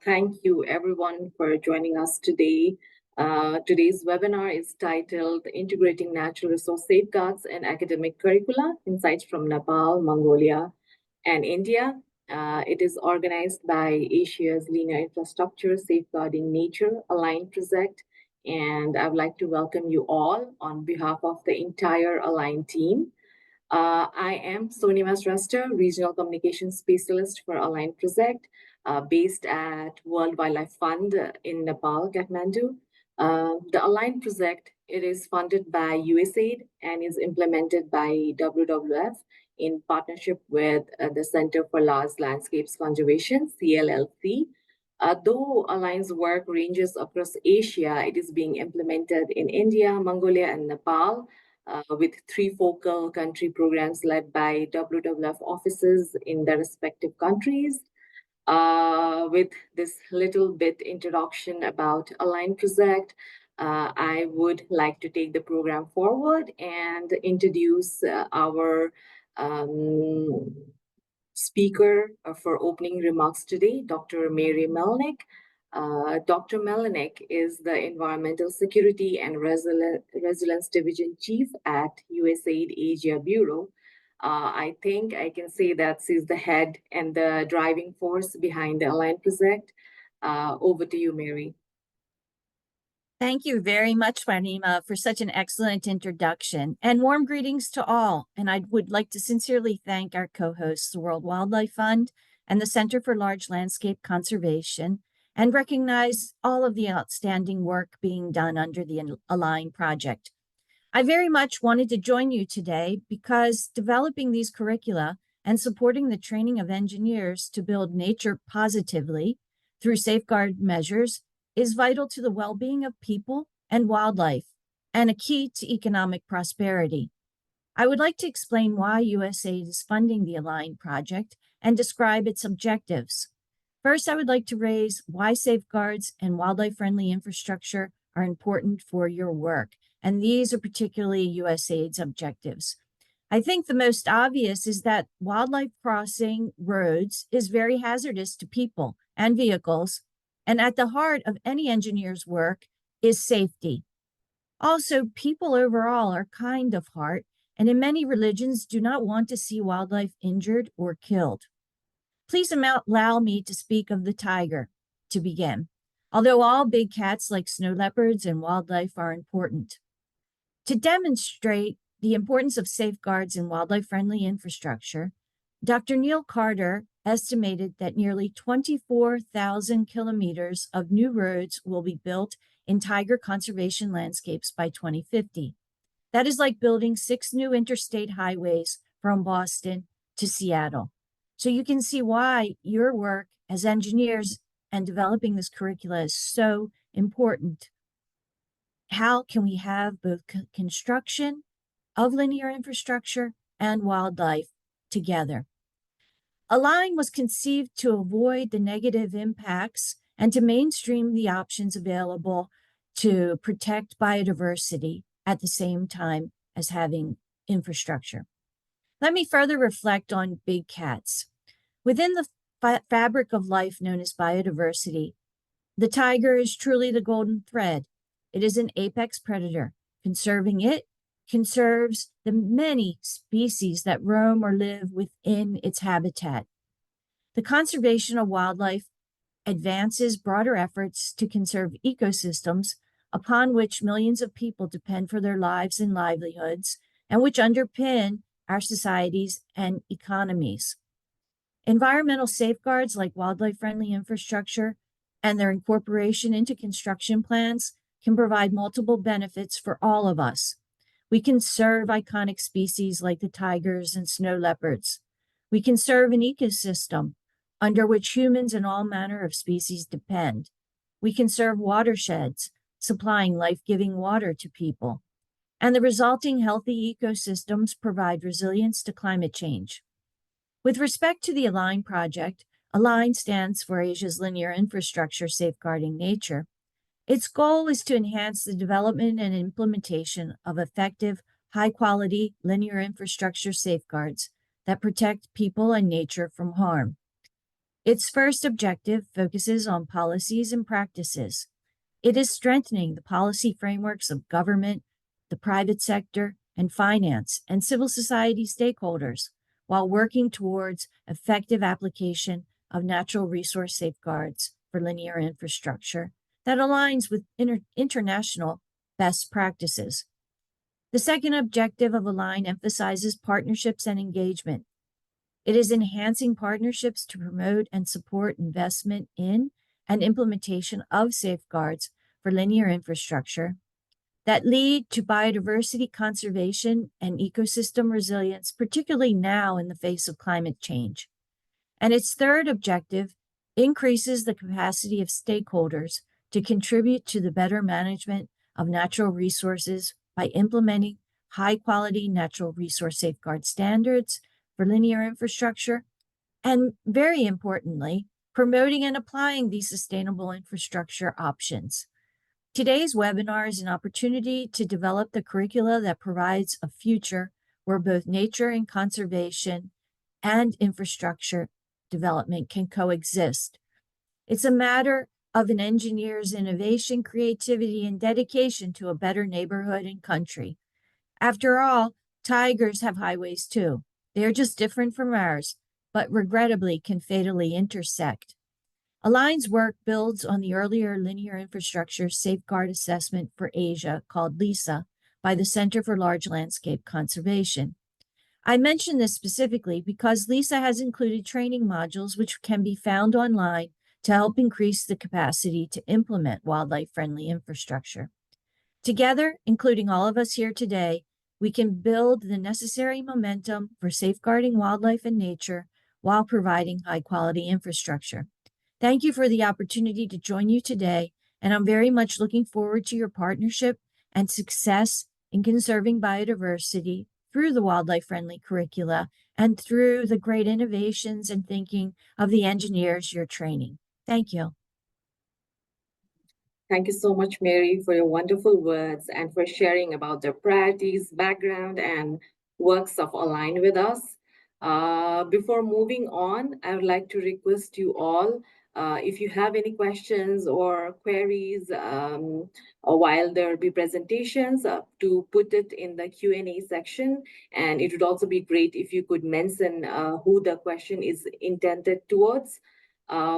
Thank you everyone for joining us today. Today's webinar is titled Integrating Natural Resource Safeguards and Academic Curricula, Insights from Nepal, Mongolia, and India. It is organized by Asia's Linear Infrastructure Safeguarding Nature Aligned Project, and I would like to welcome you all on behalf of the entire Aligned team. I am Sonima Shrestha, Regional Communications Specialist for Align Project, based at World Wildlife Fund in Nepal, Kathmandu. The Align Project, it is funded by USAID and is implemented by WWF in partnership with the Center for Large Landscapes Conservation, CLLC. Though Align's work ranges across Asia, it is being implemented in India, Mongolia, and Nepal, with 3 focal country programs led by WWF offices in their respective countries. With this little bit introduction about Align Project, I would like to take the program forward and introduce our speaker for opening remarks today, Dr. Mary Melnick. Dr. Melnick is the Environmental Security and Resilience Division Chief at USAID Asia Bureau. I think I can say that she's the head and the driving force behind the Align Project. Over to you, Mary. Thank you very much, Farnima, for such an excellent introduction, and warm greetings to all. And I would like to sincerely thank our co-hosts, the World Wildlife Fund and the Center for Large Landscape Conservation, and recognize all of the outstanding work being done under the Align project. I very much wanted to join you today because developing these curricula and supporting the training of engineers to build nature positively through safeguard measures is vital to the well-being of people and wildlife, and a key to economic prosperity. I would like to explain why USAID is funding the Align project and describe its objectives. First, I would like to raise why safeguards and wildlife-friendly infrastructure are important for your work, and these are particularly USAID's objectives. I think the most obvious is that wildlife crossing roads is very hazardous to people and vehicles, and at the heart of any engineer's work is safety. Also, people overall are kind of heart, and in many religions do not want to see wildlife injured or killed. Please allow me to speak of the tiger to begin, although all big cats like snow leopards and wildlife are important. To demonstrate the importance of safeguards and wildlife-friendly infrastructure, Dr. Neil Carter estimated that nearly 24,000 kilometers of new roads will be built in tiger conservation landscapes by 2050. That is like building 6 new interstate highways from Boston to Seattle. So you can see why your work as engineers and developing this curricula is so important. How can we have both construction of linear infrastructure and wildlife together? Align was conceived to avoid the negative impacts and to mainstream the options available to protect biodiversity at the same time as having infrastructure. Let me further reflect on big cats. Within the fabric of life known as biodiversity, the tiger is truly the golden thread. It is an apex predator. Conserving it conserves the many species that roam or live within its habitat. The conservation of wildlife advances broader efforts to conserve ecosystems upon which millions of people depend for their lives and livelihoods, and which underpin our societies and economies. Environmental safeguards like wildlife-friendly infrastructure and their incorporation into construction plans can provide multiple benefits for all of us. We conserve iconic species like the tigers and snow leopards. We conserve an ecosystem under which humans and all manner of species depend. We conserve watersheds, supplying life-giving water to people. And the resulting healthy ecosystems provide resilience to climate change. With respect to the Align project, Align stands for Asia's Linear Infrastructure Safeguarding Nature. Its goal is to enhance the development and implementation of effective, high-quality linear infrastructure safeguards that protect people and nature from harm. Its first objective focuses on policies and practices. It is strengthening the policy frameworks of government, the private sector, and finance and civil society stakeholders while working towards effective application of natural resource safeguards for linear infrastructure that aligns with international best practices. The second objective of Align emphasizes partnerships and engagement. It is enhancing partnerships to promote and support investment in and implementation of safeguards for linear infrastructure that lead to biodiversity conservation and ecosystem resilience, particularly now in the face of climate change. And its third objective increases the capacity of stakeholders to contribute to the better management of natural resources by implementing high-quality natural resource safeguard standards for linear infrastructure, and very importantly, promoting and applying these sustainable infrastructure options. Today's webinar is an opportunity to develop the curricula that provides a future where both nature and conservation and infrastructure development can coexist. It's a matter of an engineer's innovation, creativity, and dedication to a better neighborhood and country. After all, tigers have highways too. They're just different from ours, but regrettably can fatally intersect. Align's work builds on the earlier linear infrastructure safeguard assessment for Asia called LISA by the Center for Large Landscape Conservation. I mention this specifically because LISA has included training modules which can be found online to help increase the capacity to implement wildlife-friendly infrastructure. Together, including all of us here today, we can build the necessary momentum for safeguarding wildlife and nature while providing high-quality infrastructure. Thank you for the opportunity to join you today, and I'm very much looking forward to your partnership and success in conserving biodiversity through the wildlife-friendly curricula and through the great innovations and thinking of the engineers you're training. Thank you. Thank you so much, Mary, for your wonderful words and for sharing about the priorities, background, and works of Align with us. Before moving on, I would like to request you all, if you have any questions or queries or while there will be presentations, to put it in the Q&A section. And it would also be great if you could mention who the question is intended towards.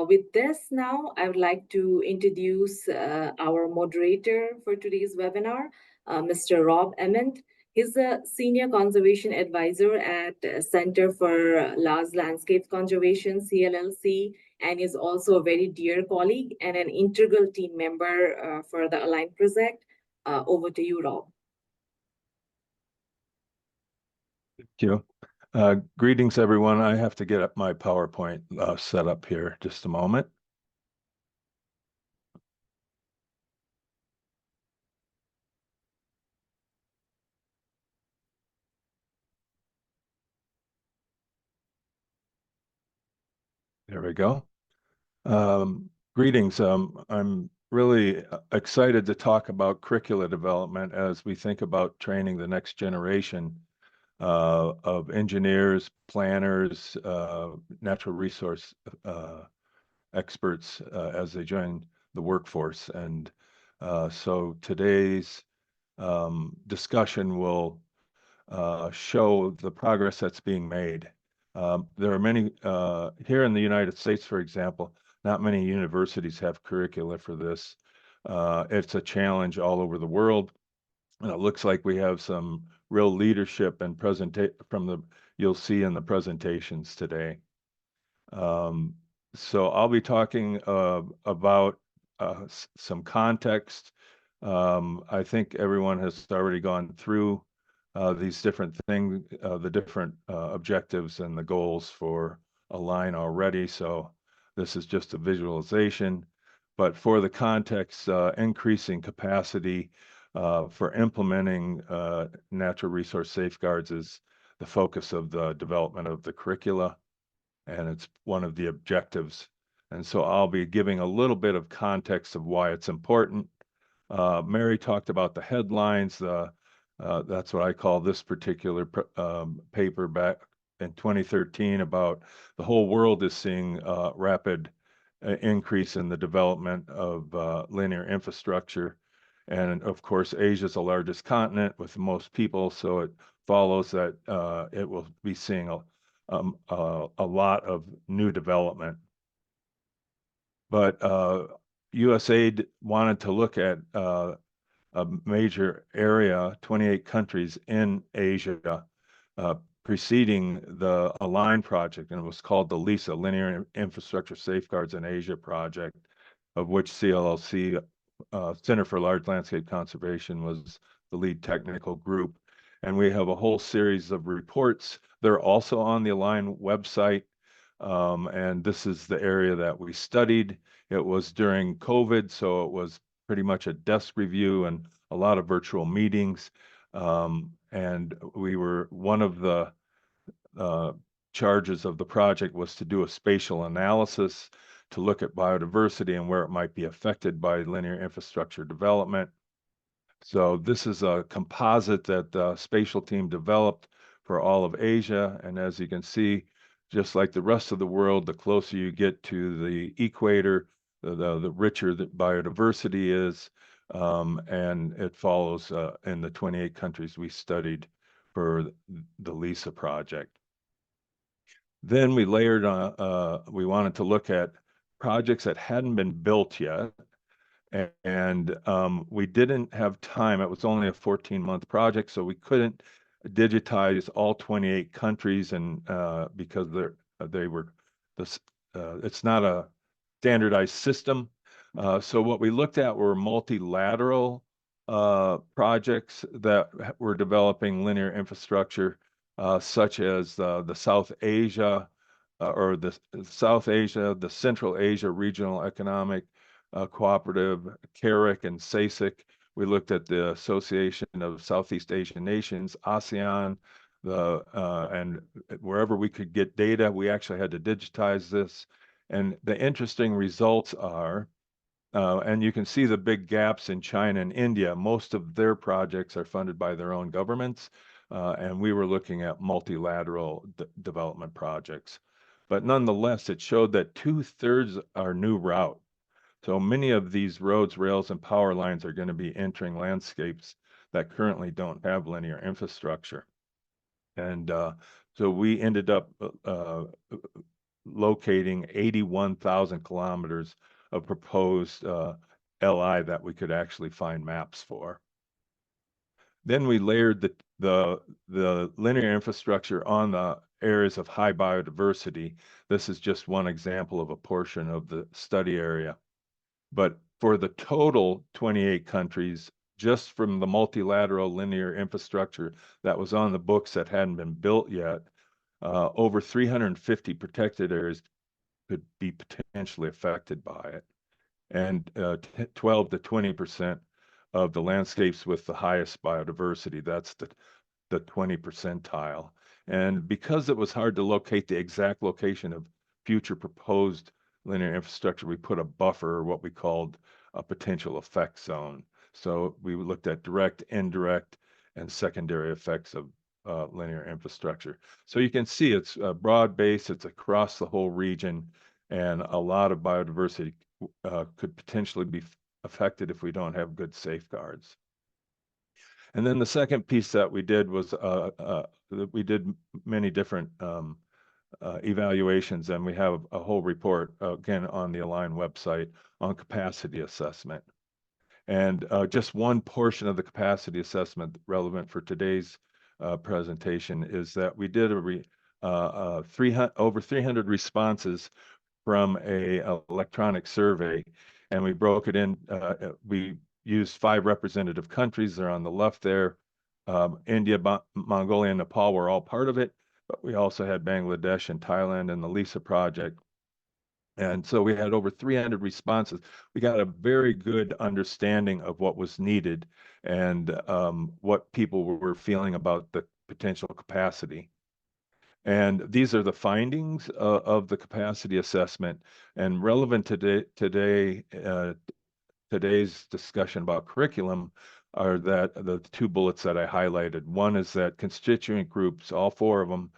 With this now, I would like to introduce our moderator for today's webinar, Mr. Rob Ament. He's a Senior Conservation Advisor at Center for Large Landscape Conservation, CLLC, and is also a very dear colleague and an integral team member for the Align project. Over to you, Rob. Thank you. Greetings, everyone. I have to get up my PowerPoint set up here. Just a moment. There we go. Greetings. I'm really excited to talk about curricula development as we think about training the next generation of engineers, planners, natural resource experts as they join the workforce. And so today's discussion will show the progress that's being made. There are many, here in the United States, for example, not many universities have curricula for this. It's a challenge all over the world. And it looks like we have some real leadership and you'll see in the presentations today. So I'll be talking about some context. I think everyone has already gone through these different things, the different objectives and the goals for Align already. So this is just a visualization. But for the context, increasing capacity for implementing natural resource safeguards is the focus of the development of the curricula, and it's one of the objectives. And so I'll be giving a little bit of context of why it's important. Mary talked about the headlines. That's what I call this particular paper back in 2013 about the whole world is seeing rapid increase in the development of linear infrastructure. And of course, Asia is the largest continent with the most people, so it follows that it will be seeing a lot of new development. But USAID wanted to look at a major area, 28 countries in Asia, preceding the Align project, and it was called the LISA, Linear Infrastructure Safeguards in Asia project, of which CLLC, Center for Large Landscape Conservation, was the lead technical group. And we have a whole series of reports. They're also on the Align website. And this is the area that we studied. It was during COVID, so it was pretty much a desk review and a lot of virtual meetings. And we were, one of the charges of the project was to do a spatial analysis to look at biodiversity and where it might be affected by linear infrastructure development. So this is a composite that the spatial team developed for all of Asia. And as you can see, just like the rest of the world, the closer you get to the equator, the richer the biodiversity is. And it follows in the 28 countries we studied for the LISA project. Then we layered on, we wanted to look at projects that hadn't been built yet. And we didn't have time. It was only a 14-month project, so we couldn't digitize all 28 countries, and because they were this, it's not a standardized system. So what we looked at were multilateral projects that were developing linear infrastructure, such as the South Asia, the Central Asia Regional Economic Cooperative, CARIC and SASIC. We looked at the Association of Southeast Asian Nations, ASEAN, and wherever we could get data, we actually had to digitize this. And the interesting results are, and you can see the big gaps in China and India. Most of their projects are funded by their own governments, and we were looking at multilateral development projects. But nonetheless, it showed that 2/3 are new route. So many of these roads, rails, and power lines are going to be entering landscapes that currently don't have linear infrastructure. And so we ended up locating 81,000 kilometers of proposed LI that we could actually find maps for. Then we layered the linear infrastructure on the areas of high biodiversity. This is just one example of a portion of the study area. But for the total 28 countries, just from the multilateral linear infrastructure that was on the books that hadn't been built yet, over 350 protected areas could be potentially affected by it. And 12 to 20% of the landscapes with the highest biodiversity, that's the 20 percentile. And because it was hard to locate the exact location of future proposed linear infrastructure, we put a buffer, or what we called a potential effect zone. So we looked at direct, indirect, and secondary effects of linear infrastructure. So you can see it's broad-based, it's across the whole region, and a lot of biodiversity could potentially be affected if we don't have good safeguards. And then the second piece that we did was we did many different evaluations, and we have a whole report, again, on the Align website on capacity assessment. And just one portion of the capacity assessment relevant for today's presentation is that we did over 300 responses from a electronic survey, and we broke it in. We used 5 representative countries. They're on the left there. India, Mongolia, and Nepal were all part of it, but we also had Bangladesh and Thailand in the LISA project. And so we had over 300 responses. We got a very good understanding of what was needed and what people were feeling about the potential capacity. And these are the findings of the capacity assessment. And relevant today's discussion about curriculum are that the 2 bullets that I highlighted. One is that constituent groups, all 4 of them,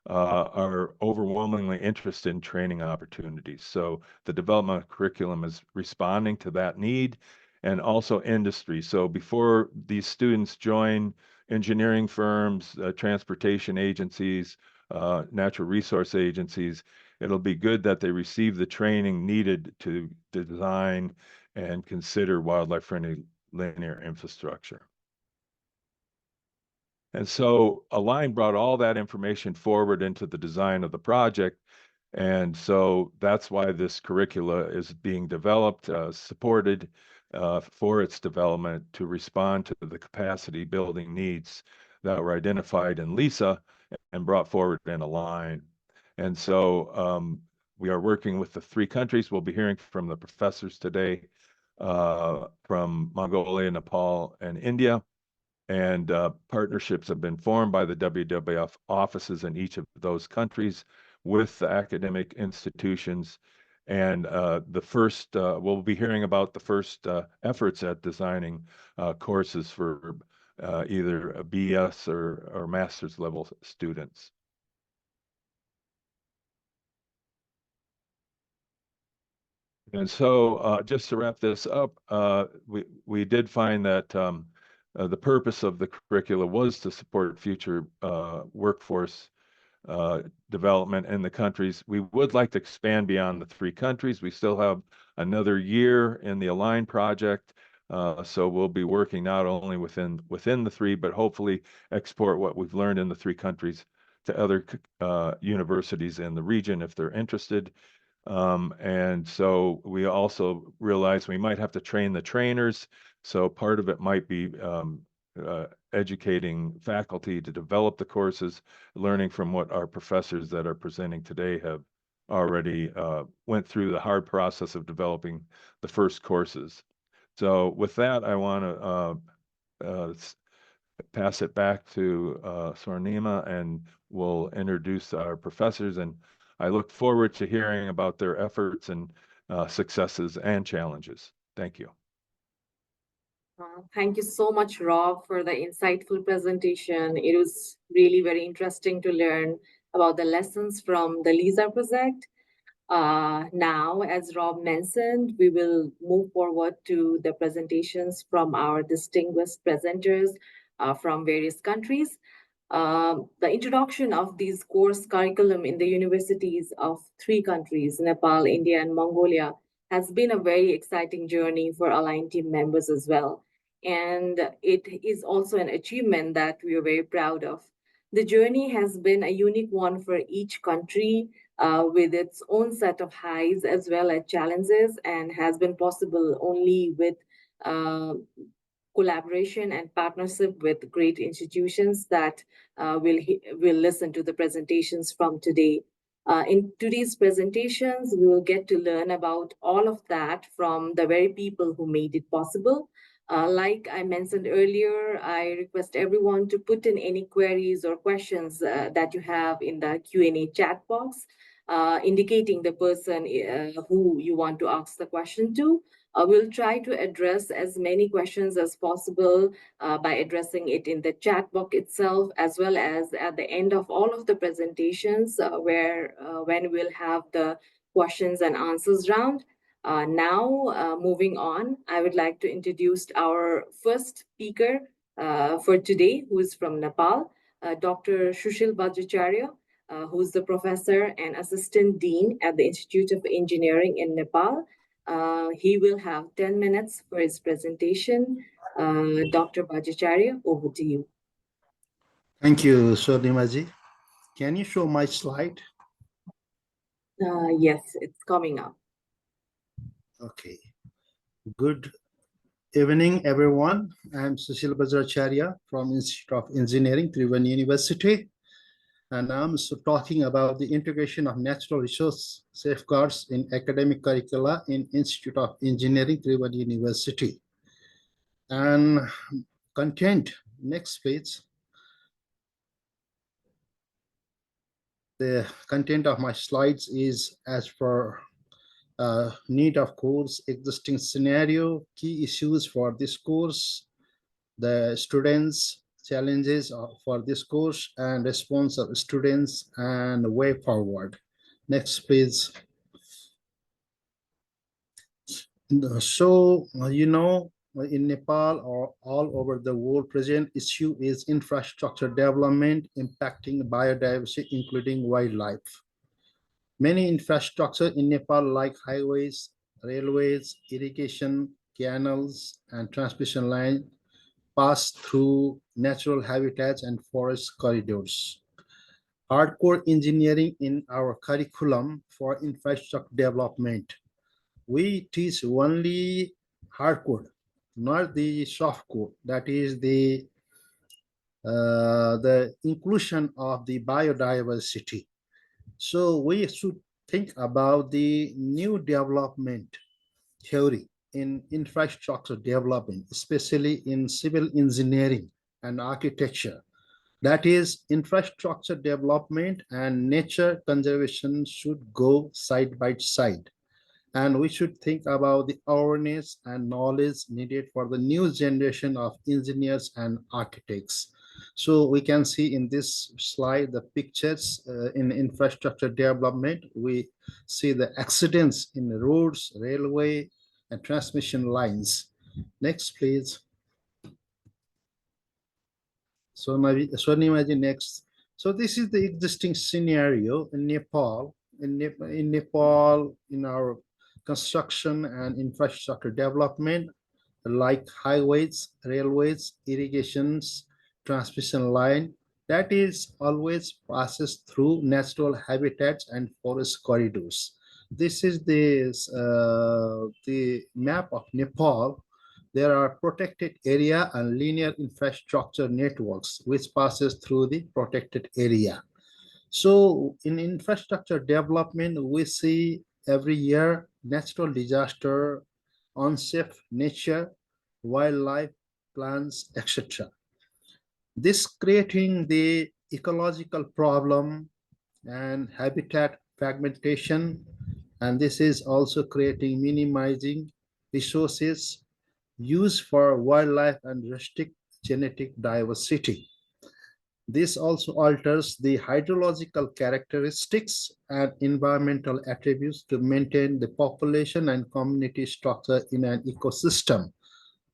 are overwhelmingly interested in training opportunities. So the development of curriculum is responding to that need, and also industry. So before these students join engineering firms, transportation agencies, natural resource agencies, it'll be good that they receive the training needed to design and consider wildlife-friendly linear infrastructure. And so Align brought all that information forward into the design of the project. And so that's why this curricula is being developed, supported for its development to respond to the capacity building needs that were identified in LISA and brought forward in Align. And so we are working with the 3 countries. We'll be hearing from the professors today from Mongolia, Nepal, and India. And partnerships have been formed by the WWF offices in each of those countries with the academic institutions. And we'll be hearing about the first efforts at designing courses for either a BS or master's level students. And so just to wrap this up, we did find that the purpose of the curricula was to support future workforce development in the countries. We would like to expand beyond the 3 countries. We still have another year in the Align project. So we'll be working not only within the 3, but hopefully export what we've learned in the 3 countries to other universities in the region if they're interested. And so we also realize we might have to train the trainers. So part of it might be educating faculty to develop the courses, learning from what our professors that are presenting today have already went through the hard process of developing the first courses. So with that, I want to pass it back to Swarnima, and we'll introduce our professors. And I look forward to hearing about their efforts and successes and challenges. Thank you. Thank you so much, Rob, for the insightful presentation. It was really very interesting to learn about the lessons from the LISA project. Now, as Rob mentioned, we will move forward to the presentations from our distinguished presenters from various countries. The introduction of these course curriculum in the universities of 3 countries, Nepal, India, and Mongolia, has been a very exciting journey for Align team members as well. And it is also an achievement that we are very proud of. The journey has been a unique one for each country with its own set of highs as well as challenges, and has been possible only with uh, collaboration and partnership with great institutions that will listen to the presentations from today. In today's presentations, we will get to learn about all of that from the very people who made it possible. Like I mentioned earlier, I request everyone to put in any queries or questions that you have in the Q&A chat box, indicating the person who you want to ask the question to. We'll try to address as many questions as possible by addressing it in the chat box itself, as well as at the end of all of the presentations, when we'll have the questions and answers round. Now, moving on, I would like to introduce our first speaker for today, who is from Nepal, Dr. Sushil Bajracharya, who's the professor and assistant dean at the Institute of Engineering in Nepal. He will have 10 minutes for his presentation. Dr. Bajracharya, over to you. Thank you, Swarnimaji. Can you show my slide? Yes, it's coming up. Okay. Good evening, everyone. I'm Sushil Bajracharya from Institute of Engineering, Tribhuvan University. And I'm talking about the integration of natural resource safeguards in academic curricula in Institute of Engineering, Tribhuvan University. And content, next page. The content of my slides is as per need of course, existing scenario, key issues for this course, the students' challenges for this course and response of students and way forward. Next, please. So, in Nepal or all over the world, present issue is infrastructure development impacting biodiversity, including wildlife. Many infrastructure in Nepal, like highways, railways, irrigation, canals, and transmission lines, pass through natural habitats and forest corridors. Hardcore engineering in our curriculum for infrastructure development. We teach only hardcore, not the softcore. That is the inclusion of the biodiversity. So we should think about the new development theory in infrastructure development, especially in civil engineering and architecture. That is, infrastructure development and nature conservation should go side by side. And we should think about the awareness and knowledge needed for the new generation of engineers and architects. So we can see in this slide the pictures in infrastructure development. We see the accidents in the roads, railway, and transmission lines. Next, please. So imagine next. So this is the existing scenario in Nepal. In Nepal, in our construction and infrastructure development, like highways, railways, irrigations, transmission line, that is always passes through natural habitats and forest corridors. This is the map of Nepal. There are protected area and linear infrastructure networks which passes through the protected area. So in infrastructure development, we see every year natural disaster, unsafe nature, wildlife, plants, etc. This creating the ecological problem and habitat fragmentation, and this is also creating minimizing resources used for wildlife and restrict genetic diversity. This also alters the hydrological characteristics and environmental attributes to maintain the population and community structure in an ecosystem.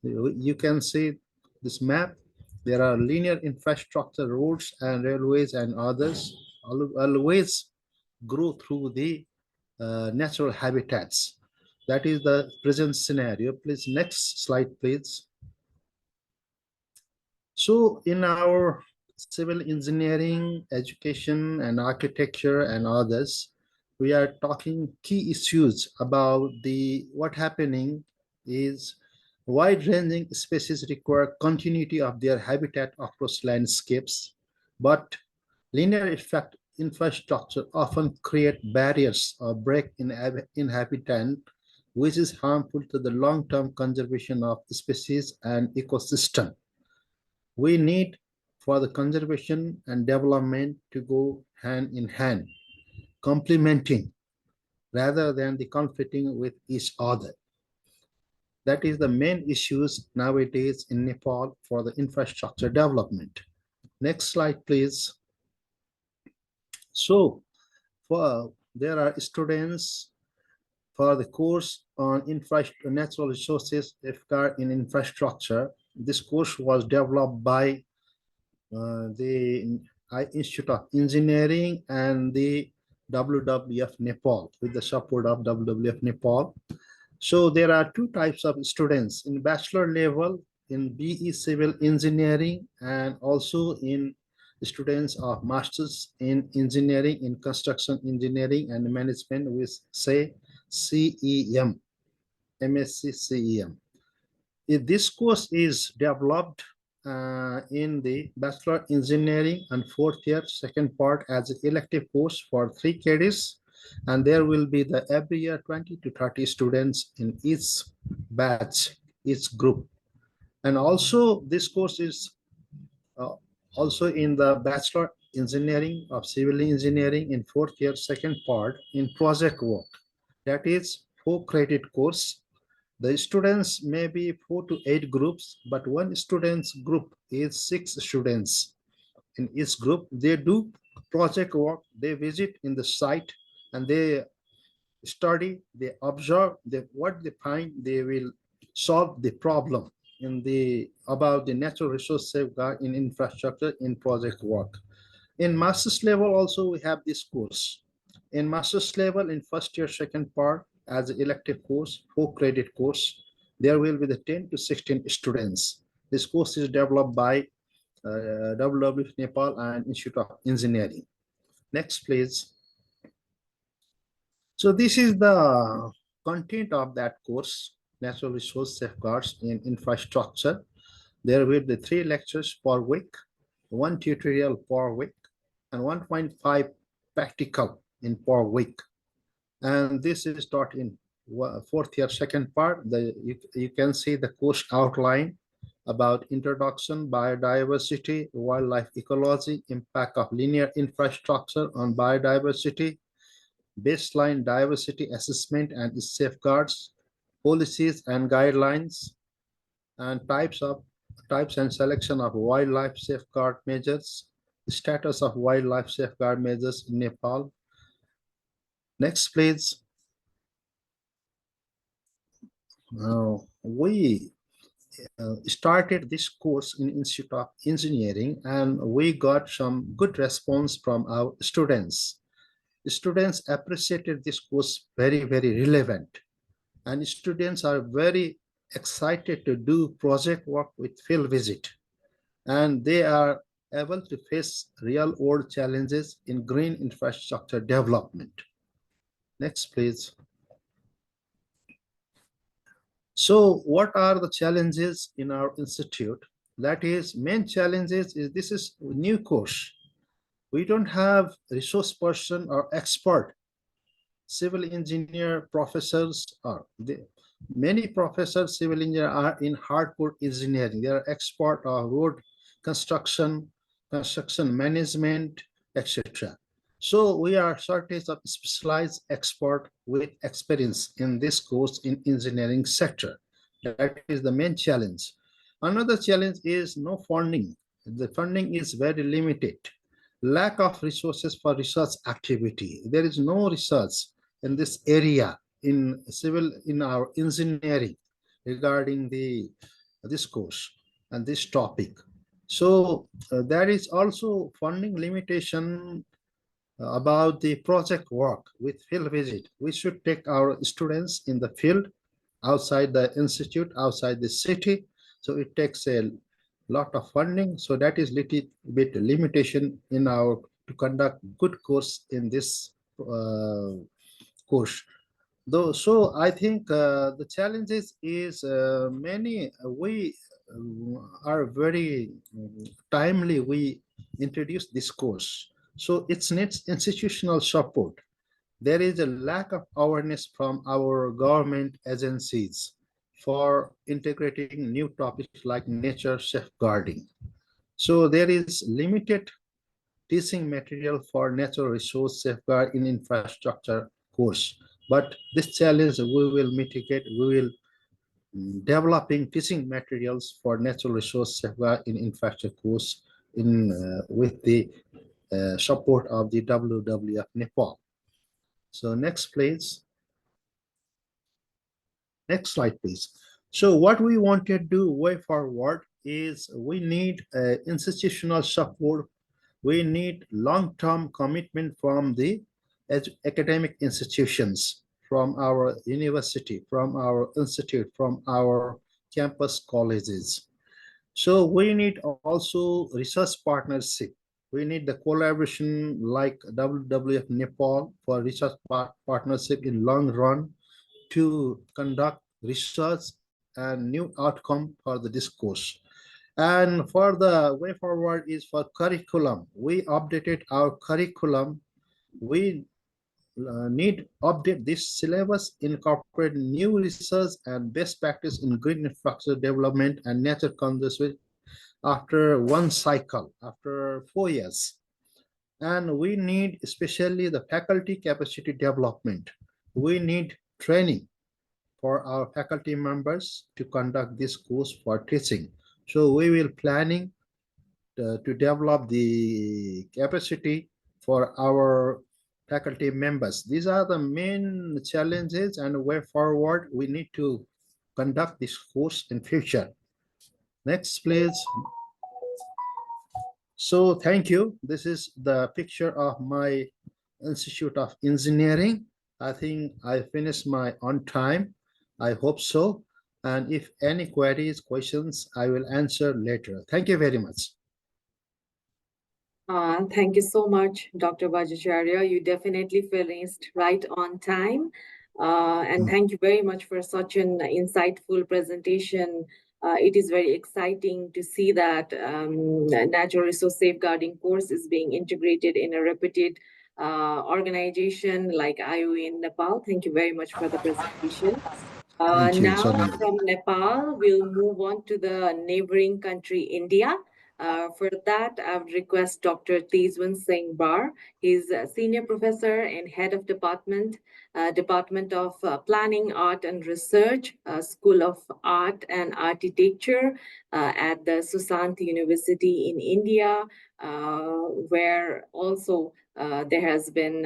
You can see this map. There are linear infrastructure, roads and railways and others always grow through the natural habitats. That is the present scenario. Please, next slide, please. So in our civil engineering, education, and architecture and others, we are talking key issues about what happening is wide-ranging species require continuity of their habitat across landscapes, but linear infrastructure often create barriers or break in habitat, which is harmful to the long-term conservation of species and ecosystem. We need for the conservation and development to go hand in hand, complementing rather than the conflicting with each other. That is the main issues nowadays in Nepal for the infrastructure development. Next slide, please. So there are students for the course on natural resources safeguard in infrastructure. This course was developed by the Institute of Engineering and the WWF Nepal with the support of WWF Nepal. So there are two types of students in bachelor level in BE Civil Engineering and also in students of Masters in Engineering in Construction Engineering and Management with say CEM, MSc CEM. If this course is developed in the Bachelor Engineering and fourth year, second part as an elective course for 3 credits, and there will be every year 20 to 30 students in each batch, each group. And also this course is also in the Bachelor Engineering of Civil Engineering in fourth year, second part in project work. That is 4 credit course. The students may be 4 to 8 groups, but one student's group is 6 students. In each group, they do project work, they visit in the site, and they study, they observe, what they find, they will solve the problem in the about the natural resource safeguard in infrastructure in project work. In master's level also we have this course. In master's level, in first year, second part, as an elective course, 4 credit course, there will be the 10 to 16 students. This course is developed by WWF Nepal and Institute of Engineering. Next, please. So this is the content of that course, Natural Resource Safeguards in Infrastructure. There will be 3 lectures per week, 1 tutorial per week, and 1.5 practical in per week. And this is taught in 4th year, second part. You can see the course outline about introduction, biodiversity, wildlife ecology, impact of linear infrastructure on biodiversity, baseline diversity assessment and safeguards, policies and guidelines, and types and selection of wildlife safeguard measures, status of wildlife safeguard measures in Nepal. Next, please. We started this course in Institute of Engineering, and we got some good response from our students. The students appreciated this course very, very relevant, and students are very excited to do project work with field visit, and they are able to face real world challenges in green infrastructure development. Next, please. So what are the challenges in our institute? That is, main challenges is this is a new course. We don't have resource person or expert civil engineer professors. Many professors civil engineer are in hardcore engineering. They are expert of road construction, construction management, etc. So we are shortage of specialized expert with experience in this course in engineering sector. That is the main challenge. Another challenge is no funding. The funding is very limited. Lack of resources for research activity. There is no research in this area in our engineering regarding this course and this topic. So there is also funding limitation about the project work with field visit. We should take our students in the field, outside the institute, outside the city. So it takes a lot of funding. So that is little bit limitation in our to conduct good course in this course. Though, so I think the challenges is many. We are very timely. We introduce this course, so it needs institutional support. There is a lack of awareness from our government agencies for integrating new topics like nature safeguarding. So there is limited teaching material for natural resource safeguard in infrastructure course. But this challenge we will mitigate. We will developing teaching materials for natural resource safeguard in infrastructure course in with the support of the WWF Nepal. So next, please. Next slide, please. So what we want to do way forward is we need institutional support. We need long-term commitment from the academic institutions, from our university, from our institute, from our campus colleges. So we need also research partnership. We need the collaboration like WWF Nepal for research partnership in long run to conduct research and new outcome for the discourse. And for the way forward is for curriculum. We updated our curriculum. We need update this syllabus, incorporate new research and best practice in green infrastructure development and nature conservation after one cycle, after 4 years. And we need especially the faculty capacity development. We need training for our faculty members to conduct this course for teaching. So we will planning to develop the capacity for our faculty members. These are the main challenges and way forward we need to conduct this course in future. Next, please. So thank you. This is the picture of my Institute of Engineering. I think I finished my on time. I hope so. And if any queries, questions, I will answer later. Thank you very much. Thank you so much, Dr. Bhattacharya. You definitely finished right on time. And thank you very much for such an insightful presentation. It is very exciting to see that natural resource safeguarding course is being integrated in a reputed organization like IOE in Nepal. Thank you very much for the presentation. Thank you, Now Sonali. from Nepal, we'll move on to the neighboring country, India. For that, I would request Dr. Tejwan Singh Bar. He's a senior professor and head of Department of Planning, Art and Research, School of Art and Architecture at the Susant University in India, where also there has been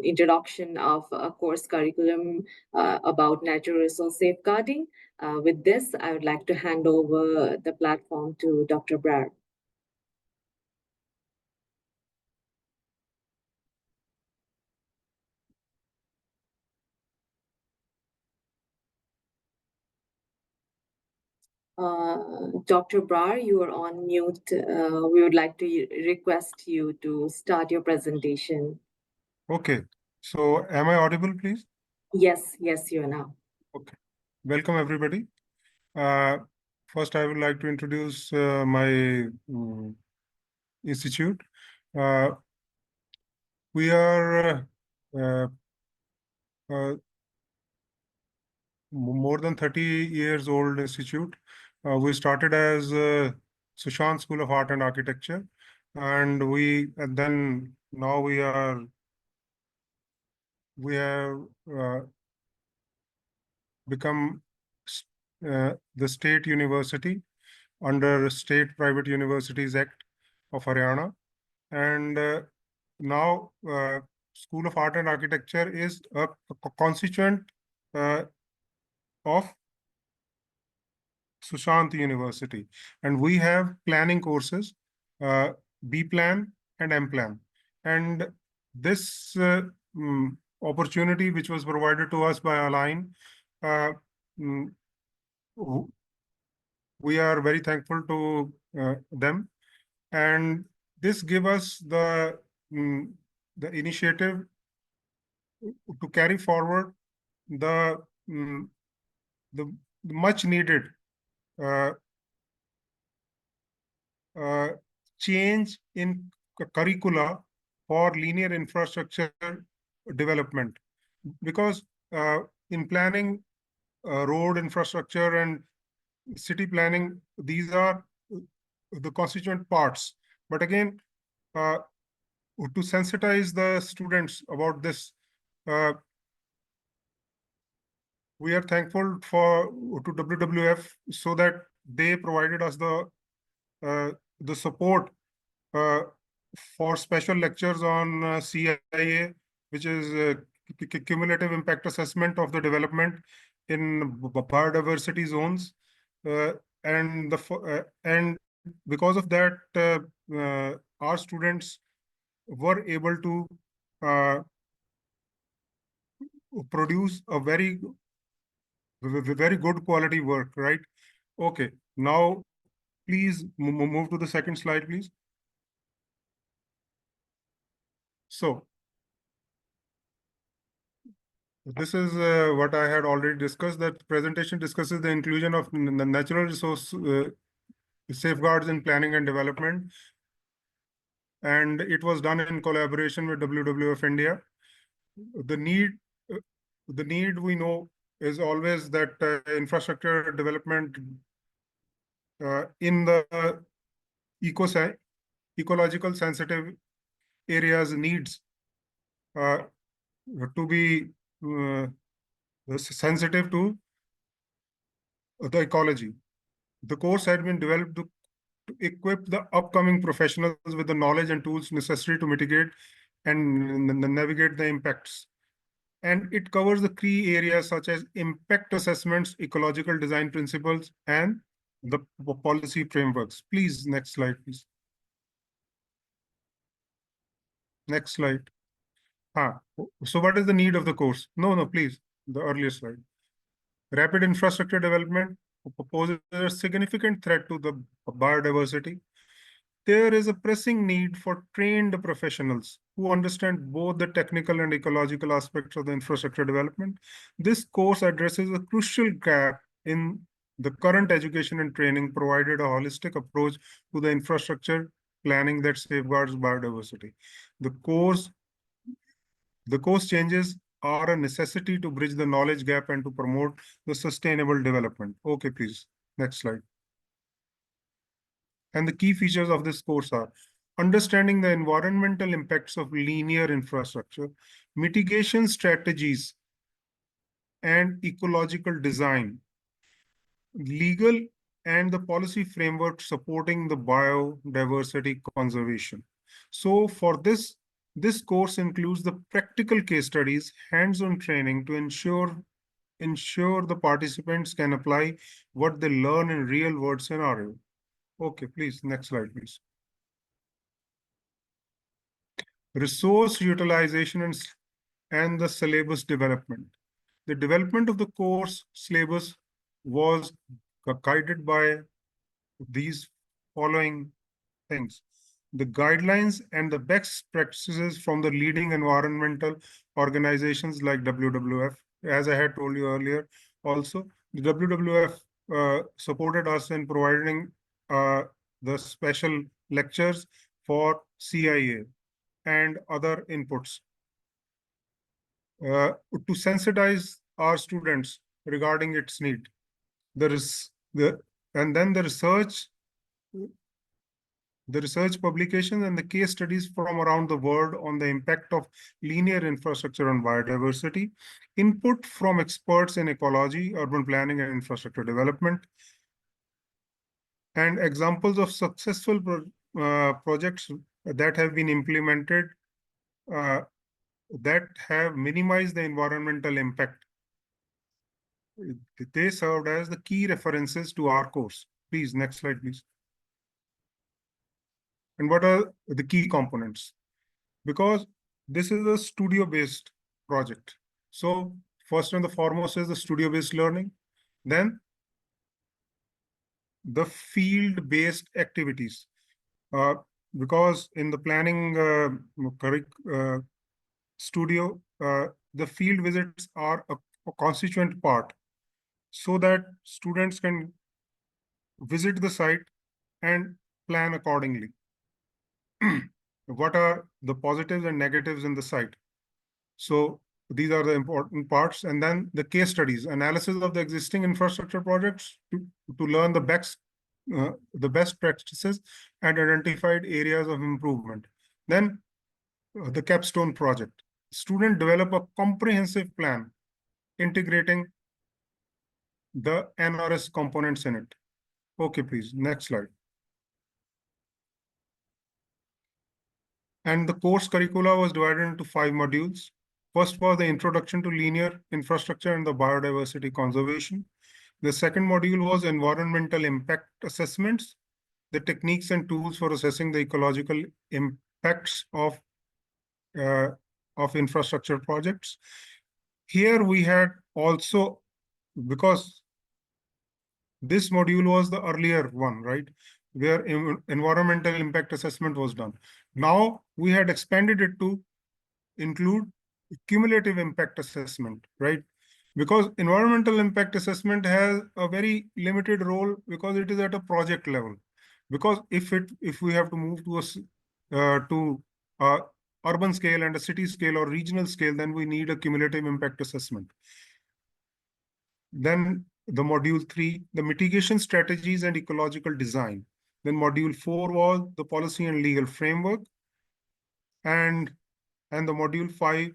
introduction of a course curriculum about natural resource safeguarding. With this, I would like to hand over the platform to Dr. Brar. Dr. Brar, you are on mute. We would like to request you to start your presentation. Okay. So am I audible, please? Yes, you are now. Okay. Welcome, everybody. First, I would like to introduce my institute. We are more than 30 years old institute. We started as Sushant School of Art and Architecture, and then now we have become the state university under State Private Universities Act of Haryana, and now School of Art and Architecture is a constituent of Sushant University, and we have planning courses, B Plan and M Plan, and this opportunity which was provided to us by Align, we are very thankful to them, and this give us the initiative to carry forward the much needed change in curricula for linear infrastructure development, because in planning road infrastructure and city planning, these are the constituent parts. But again, to sensitize the students about this, we are thankful to WWF so that they provided us the support for special lectures on CIA, which is cumulative impact assessment of the development in biodiversity zones, and because of that, our students were able to produce a very good quality work, right? Okay, now please move to the second slide, please. So this is what I had already discussed. That presentation discusses the inclusion of natural resource safeguards in planning and development, and it was done in collaboration with WWF India. The need we know is always that infrastructure development in the ecological sensitive areas needs to be sensitive to the ecology. The course had been developed to equip the upcoming professionals with the knowledge and tools necessary to mitigate and navigate the impacts. And it covers the key areas such as impact assessments, ecological design principles, and the policy frameworks. Please, next slide, please. Next slide. So what is the need of the course? No, please, the earlier slide. Rapid infrastructure development poses a significant threat to the biodiversity. There is a pressing need for trained professionals who understand both the technical and ecological aspects of the infrastructure development. This course addresses a crucial gap in the current education and training, provided a holistic approach to the infrastructure planning that safeguards biodiversity. The course changes are a necessity to bridge the knowledge gap and to promote the sustainable development. Okay, please. Next slide. And the key features of this course are understanding the environmental impacts of linear infrastructure, mitigation strategies and ecological design, legal and the policy framework supporting the biodiversity conservation. So for this course includes the practical case studies, hands-on training to ensure the participants can apply what they learn in real-world scenario. Okay, please, next slide, please. Resource utilization and the syllabus development. The development of the course syllabus was guided by these following things: the guidelines and the best practices from the leading environmental organizations like WWF. As I had told you earlier, also, the WWF supported us in providing the special lectures for CIA and other inputs to sensitize our students regarding its need. And then the research publications and the case studies from around the world on the impact of linear infrastructure on biodiversity, input from experts in ecology, urban planning, and infrastructure development, and examples of successful projects that have been implemented that have minimized the environmental impact. They served as the key references to our course. Please, next slide, please. And what are the key components? Because this is a studio-based project. So first and the foremost is the studio-based learning. Then the field-based activities. Because in the planning studio, the field visits are a constituent part, so that students can visit the site and plan accordingly. What are the positives and negatives in the site? So these are the important parts. And then the case studies, analysis of the existing infrastructure projects to learn the best practices and identified areas of improvement. Then the capstone project. Students develop a comprehensive plan integrating the NRS components in it. Okay, please, next slide. And the course curricula was divided into 5 modules. First was the introduction to linear infrastructure and the biodiversity conservation. The second module was environmental impact assessments, the techniques and tools for assessing the ecological impacts of infrastructure projects. Here we had also, because this module was the earlier one, right, where environmental impact assessment was done. Now we had expanded it to include cumulative impact assessment, right? Because environmental impact assessment has a very limited role because it is at a project level. Because if we have to move to a urban scale and a city scale or regional scale, then we need a cumulative impact assessment. Then the module 3, the mitigation strategies and ecological design. Then module 4 was the policy and legal framework. And the module 5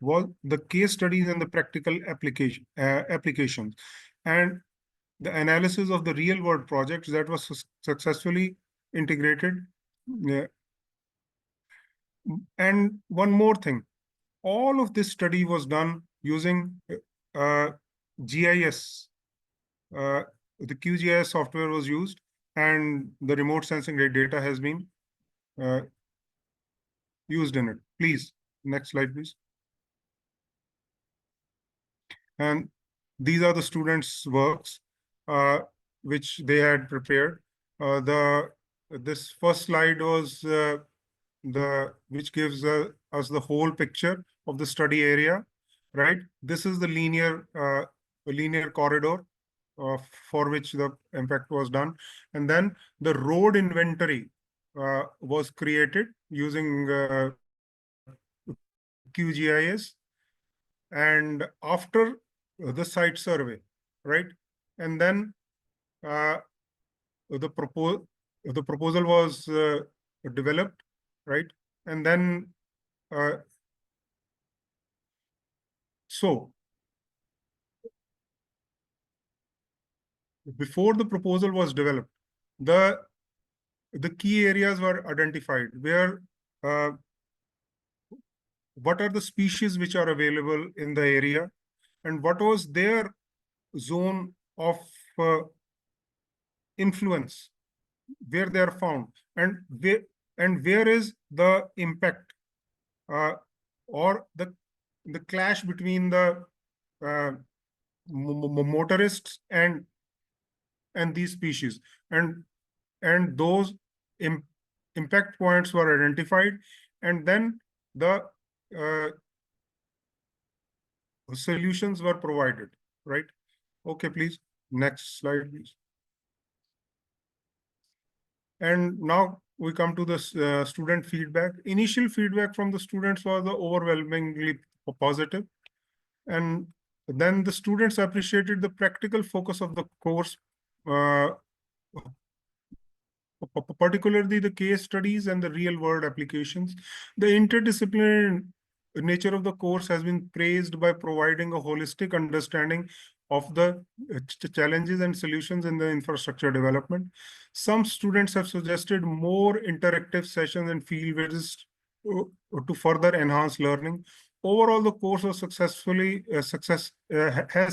was the case studies and the practical applications. And the analysis of the real world projects that was successfully integrated. Yeah. And one more thing, all of this study was done using GIS. The QGIS software was used, and the remote sensing data has been used in it. Please, next slide, please. And these are the students' works which they had prepared. This first slide was which gives us the whole picture of the study area, right? This is the linear corridor for which the impact was done, and then the road inventory was created using QGIS, and after the site survey, right? And then the proposal was developed, right? And then so before the proposal was developed, the key areas were identified where what are the species which are available in the area, and what was their zone of influence, where they are found, and where is the impact or the clash between the motorists and these species, and those impact points were identified, and then the solutions were provided, right? Okay, please. Next slide, please. And now we come to the student feedback. Initial feedback from the students was overwhelmingly positive. And then the students appreciated the practical focus of the course, particularly the case studies and the real world applications. The interdisciplinary nature of the course has been praised by providing a holistic understanding of the challenges and solutions in the infrastructure development. Some students have suggested more interactive sessions and field visits to further enhance learning. Overall, the course was has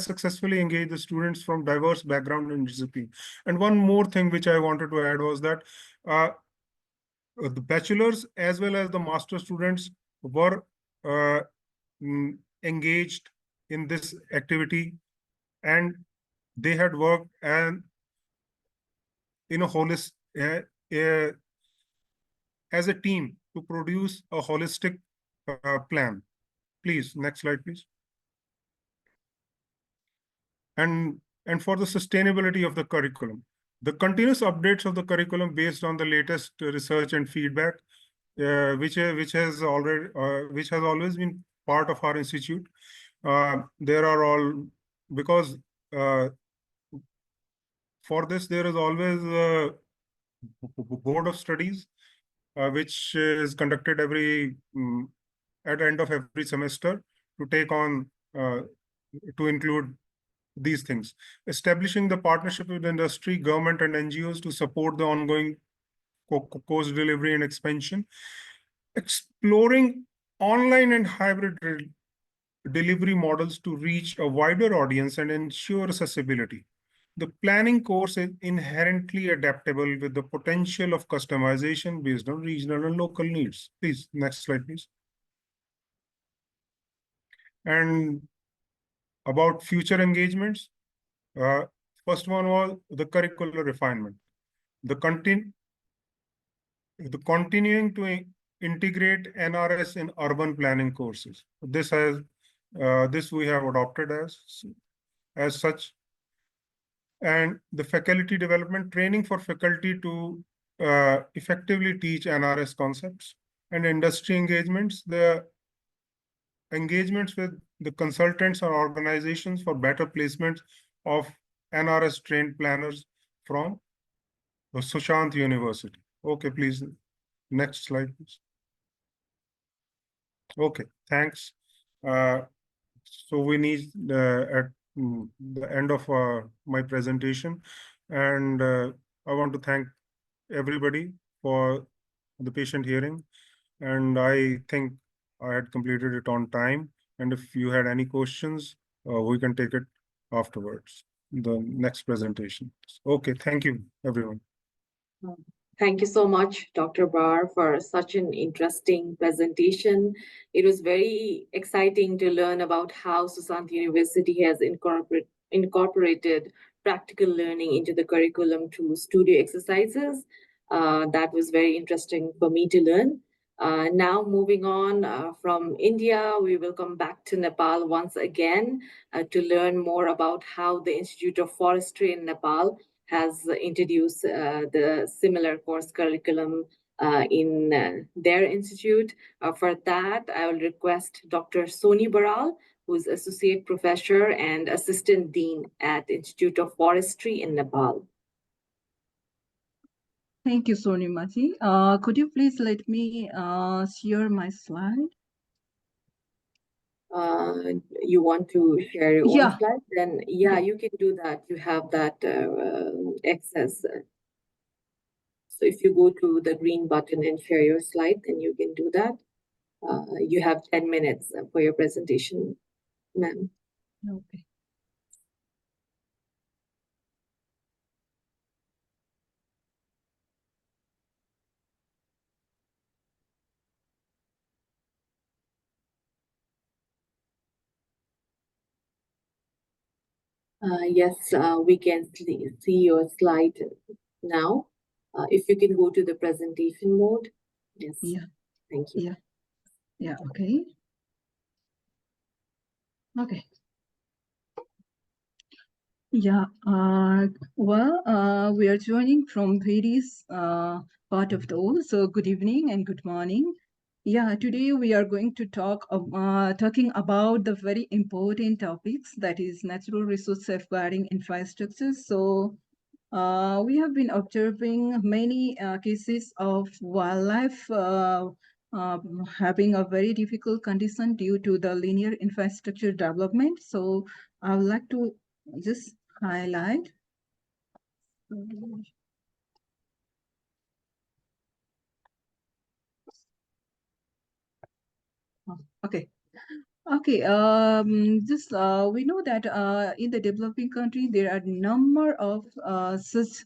successfully engaged the students from diverse background and discipline. And one more thing which I wanted to add was that the bachelor's as well as the master students were engaged in this activity, and they had worked and in a holistic as a team to produce a holistic plan. Please, next slide, please. And for the sustainability of the curriculum, the continuous updates of the curriculum based on the latest research and feedback, which has always been part of our institute. There are all, because for this there is always a board of studies which is conducted every at the end of every semester to take on to include these things. Establishing the partnership with industry, government, and NGOs to support the ongoing course delivery and expansion. Exploring online and hybrid delivery models to reach a wider audience and ensure accessibility. The planning course is inherently adaptable with the potential of customization based on regional and local needs. Please, next slide, please. And about future engagements, first one was the curricular refinement. The continuing to integrate NRS in urban planning courses. This we have adopted as such. And the faculty development training for faculty to effectively teach NRS concepts, and industry engagements, the engagements with the consultants or organizations for better placements of NRS trained planners from Sushant University. Okay, please. Next slide, please. Okay, thanks. So we need the end of my presentation. And I want to thank everybody for the patient hearing. And I think I had completed it on time. And if you had any questions, we can take it afterwards, the next presentation. Okay, thank you, everyone. Thank you so much, Dr. Bar, for such an interesting presentation. It was very exciting to learn about how Susant University has incorporated practical learning into the curriculum through studio exercises. That was very interesting for me to learn. Now, moving on from India, we will come back to Nepal once again to learn more about how the Institute of Forestry in Nepal has introduced the similar course curriculum in their institute. For that, I will request Dr. Soni Baral, who's Associate Professor and Assistant Dean at Institute of Forestry in Nepal. Thank you, Sonimati. Could you please let me share my slide? You want to share your own Yeah. slide? Then yeah, you can do that. You have that access. So if you go to the green button and share your slide, then you can do that. You have 10 minutes for your presentation, ma'am. Okay. Yes, we can see your slide now. If you can go to the presentation mode. Yes. Yeah. Thank you. Yeah. Yeah. Okay. Okay. Yeah. We are joining from various part of the world. So good evening and good morning. Yeah, today we are going to talking about the very important topics, that is natural resource safeguarding infrastructure. So we have been observing many cases of wildlife having a very difficult condition due to the linear infrastructure development. So I would like to just highlight. Okay. Okay, just we know that in the developing country, there are a number of such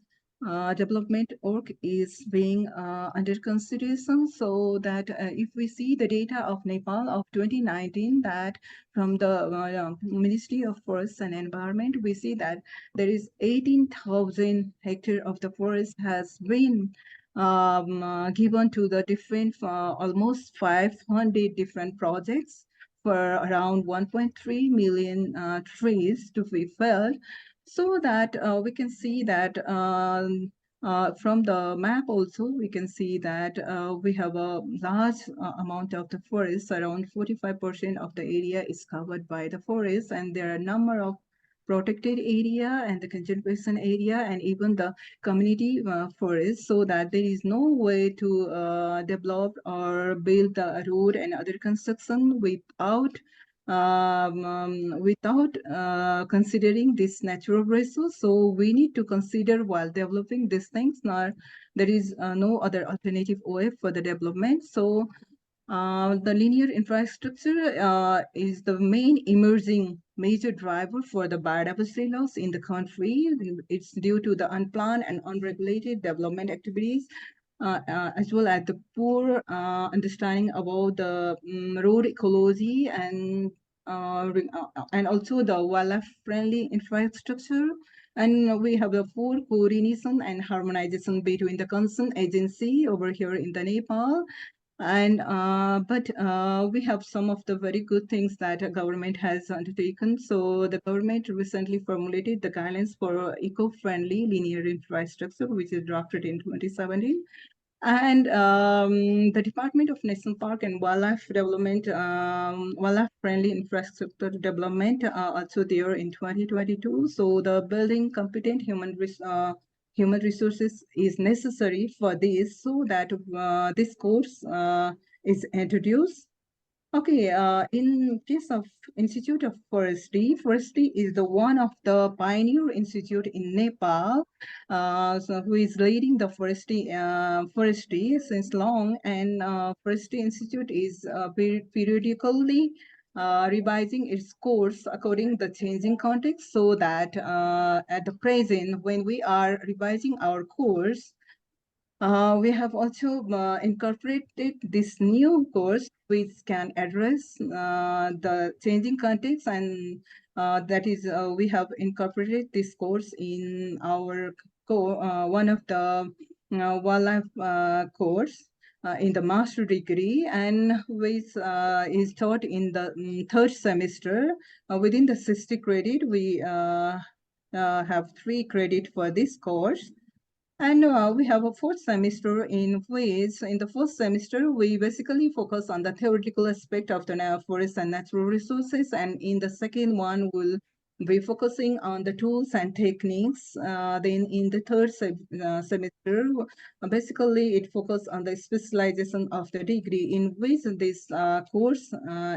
development work is being under consideration. So that if we see the data of Nepal of 2019, that from the Ministry of Forests and Environment, we see that there is 18,000 hectare of the forest has been given to the different almost 500 different projects for around 1.3 million trees to be felled, so that we can see that from the map also we can see that we have a large amount of the forest. Around 45% of the area is covered by the forest, and there are a number of protected area and the conservation area and even the community forest, so that there is no way to develop or build the road and other construction without considering this natural resource. So we need to consider while developing these things. Now there is no other alternative way for the development. So the linear infrastructure is the main emerging major driver for the biodiversity loss in the country. It's due to the unplanned and unregulated development activities, as well as the poor understanding about the road ecology and also the wildlife-friendly infrastructure. And we have a poor coordination and harmonization between the concerned agency over here in the Nepal. And but we have some of the very good things that a government has undertaken. So the government recently formulated the guidelines for eco-friendly linear infrastructure, which is drafted in 2017. And the Department of National Park and Wildlife Development, wildlife-friendly infrastructure development, also there in 2022. So the building competent human resources is necessary for this, so that this course is introduced. Okay, in case of Institute of Forestry, forestry is the one of the pioneer institute in Nepal, so who is leading the forestry since long, and Forestry Institute is periodically revising its course according the changing context, so that at the present, when we are revising our course, we have also incorporated this new course which can address the changing context, and that is we have incorporated this course in our one of the wildlife course in the master degree, and which is taught in the third semester. Within the 60 credit, we have 3 credit for this course. And we have a fourth semester in which, in the first semester, we basically focus on the theoretical aspect of the forest and natural resources. And in the second one, we'll be focusing on the tools and techniques. Then in the third semester, basically it focuses on the specialization of the degree in which this course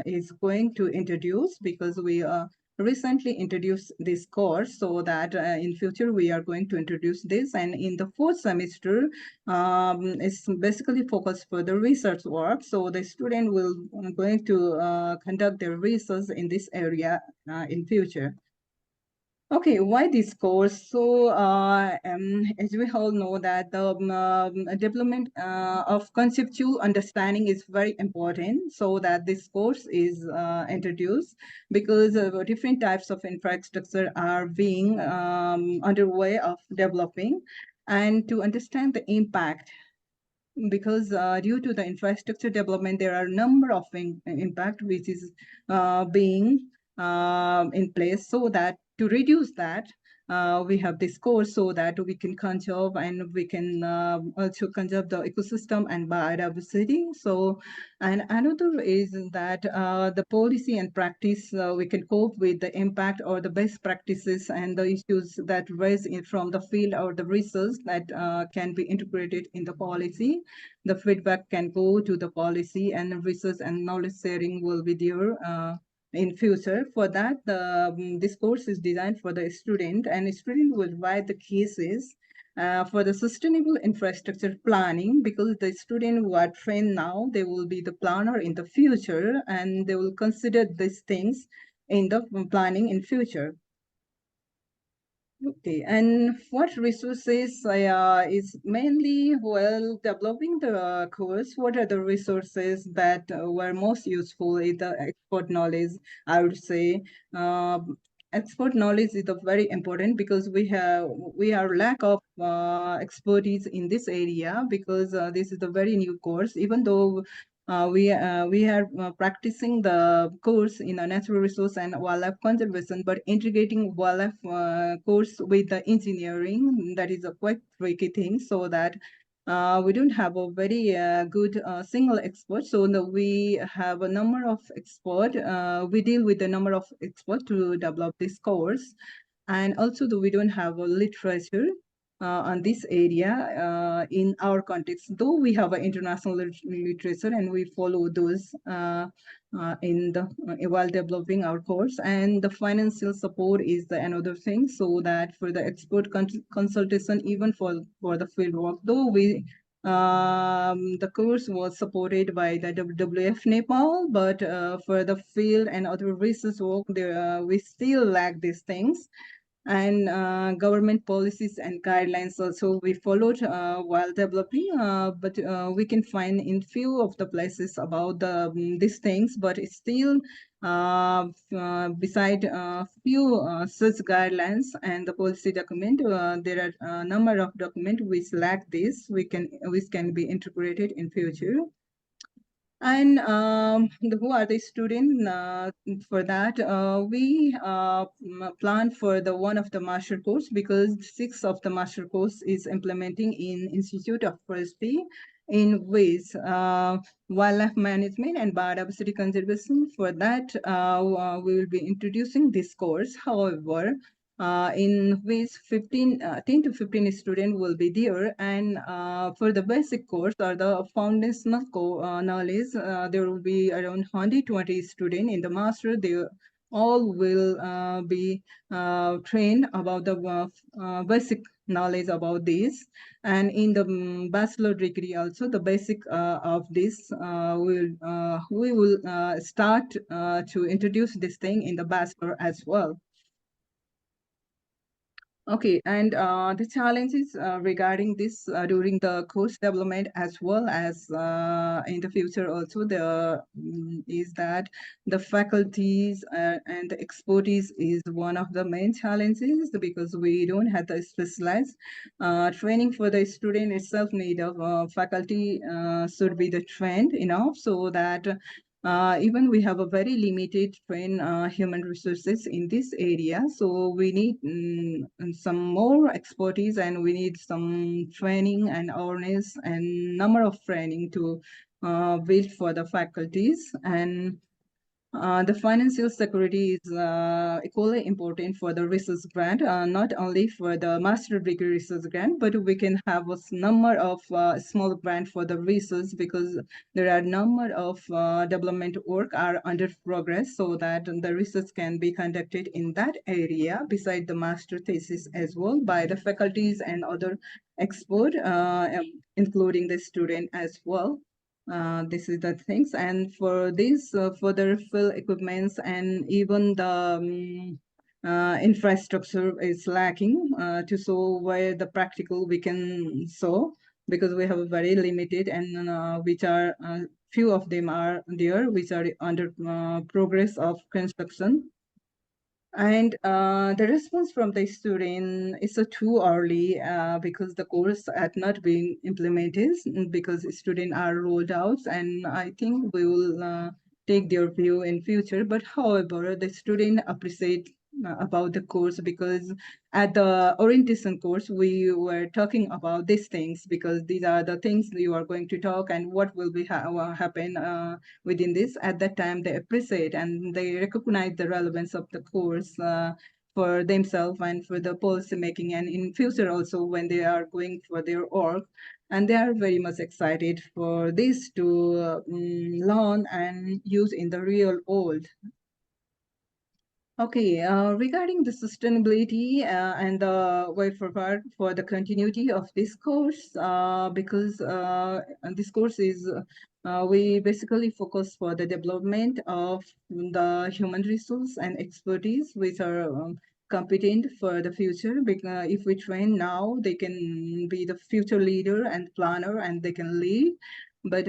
is going to introduce, because we recently introduced this course, so that in future we are going to introduce this. And in the fourth semester, it's basically focused for the research work. So the student will going to conduct their research in this area in future. Okay, why this course? So, as we all know that the development of conceptual understanding is very important, so that this course is introduced, because different types of infrastructure are being underway of developing, and to understand the impact, because due to the infrastructure development, there are a number of impact which is being in place, so that to reduce that, we have this course, so that we can conserve, and we can also conserve the ecosystem and biodiversity. So, and another is that the policy and practice, we can cope with the impact or the best practices and the issues that rise from the field or the research that can be integrated in the policy. The feedback can go to the policy, and research and knowledge sharing will be there in future. For that, this course is designed for the student, and the student will write the cases for the sustainable infrastructure planning, because the student who are trained now, they will be the planner in the future, and they will consider these things in the planning in future. Okay, and what resources is mainly, well, developing the course? What are the resources that were most useful in the expert knowledge? I would say expert knowledge is very important, because we are lack of expertise in this area, because this is a very new course. Even though we are practicing the course in a natural resource and wildlife conservation, but integrating wildlife course with the engineering, that is a quite tricky thing, so that we don't have a very good single expert. So no, we have a number of expert. We deal with a number of experts to develop this course, and also we don't have a literature on this area in our context, though we have an international literature, and we follow those in the while developing our course. And the financial support is the another thing, so that for the expert consultation, even for the field work, though we the course was supported by the WWF Nepal, but for the field and other research work, there we still lack these things. And government policies and guidelines also we followed while developing, but we can find in few of the places about these things, but it's still beside few such guidelines and the policy document, there are a number of documents which lack this, which can be integrated in future. And who are the students? For that, we plan for the one of the master course, because 6 of the master course is implementing in Institute of Forestry, in which wildlife management and biodiversity conservation. For that, we will be introducing this course. However, in which 10 to 15 students will be there. And for the basic course or the foundational knowledge, there will be around 120 students. In the master, they all will be trained about the basic knowledge about this. And in the bachelor degree also, the basic of this we will start to introduce this thing in the bachelor as well. Okay, and the challenges regarding this during the course development as well as in the future also is that the faculties and the expertise is one of the main challenges, because we don't have the specialized training for the student itself. Need of faculty should be the trained enough, so that even we have a very limited trained human resources in this area. So we need some more expertise, and we need some training and awareness and number of training to build for the faculties. And the financial security is equally important for the research grant, not only for the master degree research grant, but we can have a number of small grant for the research, because there are number of development work are under progress, so that the research can be conducted in that area beside the master thesis as well by the faculties and other expert, including the student as well. This is the things. And for this further field equipments and even the infrastructure is lacking to show where the practical we can show, because we have a very limited, and which are few of them are there which are under progress of construction. And the response from the student is too early, because the course had not been implemented, because students are rolled out, and I think we will take their view in future. But however, the student appreciate about the course, because at the orientation course we were talking about these things, because these are the things you are going to talk and what will be happen within this. At that time they appreciate and they recognize the relevance of the course for themselves and for the policy making, and in future also when they are going for their work. And they are very much excited for this to learn and use in the real world. Okay, regarding the sustainability and the way forward for the continuity of this course, because this course is, we basically focus for the development of the human resource and expertise which are competent for the future. Because if we train now, they can be the future leader and planner, and they can lead. But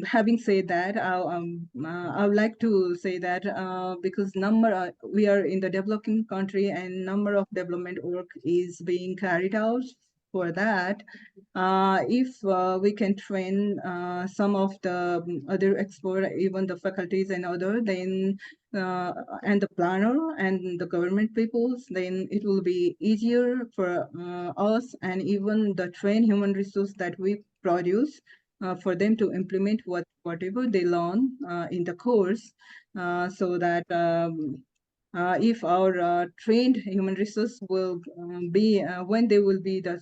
having said that, I would like to say that because we are in the developing country, and number of development work is being carried out. For that, if we can train some of the other expert, even the faculties and other, then and the planner and the government peoples, then it will be easier for us and even the trained human resource that we produce for them to implement whatever they learn in the course, so that if our trained human resource will be when they will be the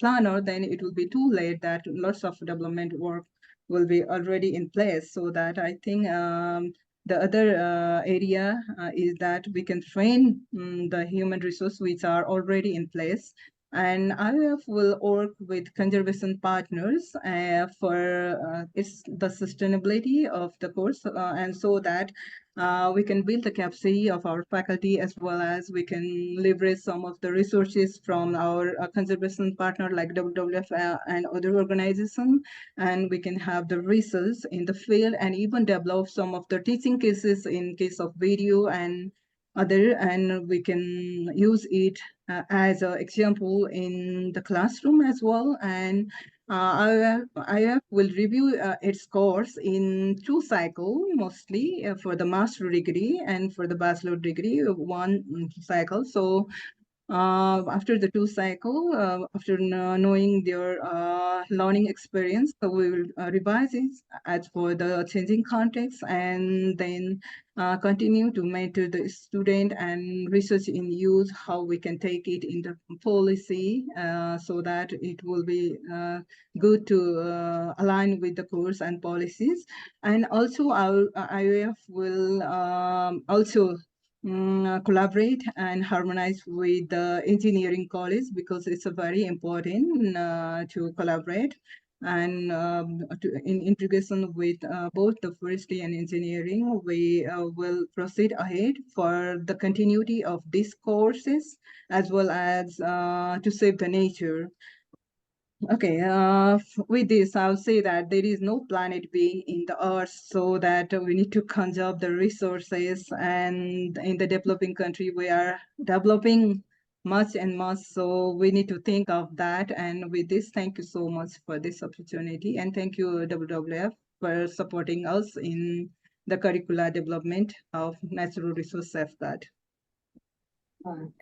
planner, then it will be too late that lots of development work will be already in place. So that I think the other area is that we can train the human resource which are already in place. And IOF will work with conservation partners for the sustainability of the course, and so that we can build the capacity of our faculty, as well as we can leverage some of the resources from our conservation partner like WWF and other organizations, and we can have the research in the field and even develop some of the teaching cases in case of video and other, and we can use it as an example in the classroom as well. And IF will review its course in 2 cycles, mostly for the master degree and for the bachelor degree, 1 cycle. So After the 2 cycle, after knowing their learning experience, so we will revise it as for the changing context, and then continue to mentor the student and research in use how we can take it in the policy, so that it will be good to align with the course and policies. And also our IOF will also collaborate and harmonize with the engineering college, because it's a very important to collaborate and in integration with both the forestry and engineering. We will proceed ahead for the continuity of these courses, as well as to save the nature. Okay, with this, I'll say that there is no planet B in the Earth, so that we need to conserve the resources. And in the developing country, we are developing much and much, so we need to think of that. And with this, thank you so much for this opportunity, and thank you, WWF, for supporting us in the curricula development of natural resource safeguard.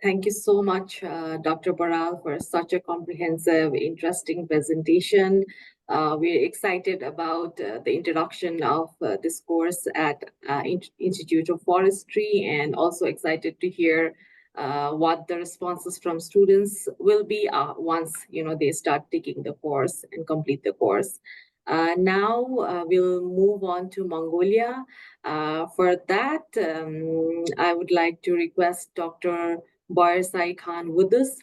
Thank you so much, Dr. Baral, for such a comprehensive, interesting presentation. We're excited about the introduction of this course at Institute of Forestry, and also excited to hear what the responses from students will be once they start taking the course and complete the course. Now we'll move on to Mongolia. For that, I would like to request Dr. Barsai Khan with us.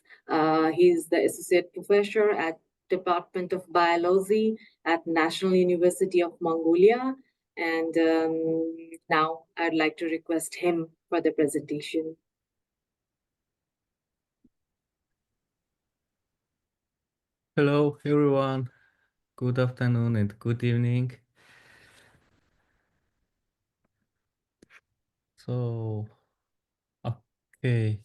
He's the associate professor at Department of Biology at National University of Mongolia. And now I'd like to request him for the presentation. Hello, everyone. Good afternoon and good evening. So, okay.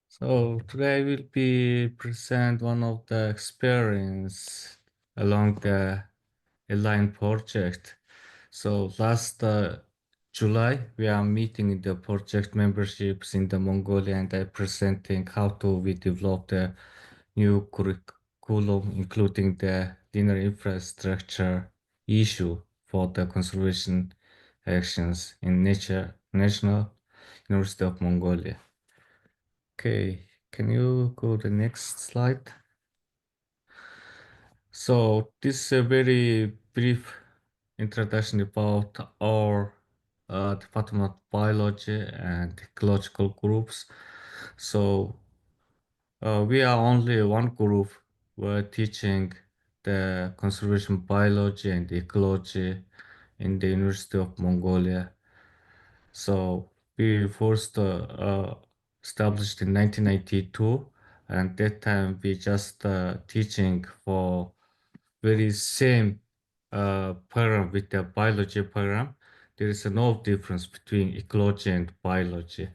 So today I will be present one of the experience along the Align project. So last July, we are meeting the project memberships in the Mongolia, and I presenting how to we develop the new curriculum, including the linear infrastructure issue for the conservation actions in National University of Mongolia. Okay, can you go to the next slide? So this is a very brief introduction about our Department of Biology and ecological groups. So we are only one group. We're teaching the conservation biology and ecology in the University of Mongolia. So we first established in 1992, and that time we just teaching for very same program with the biology program. There is no difference between ecology and biology.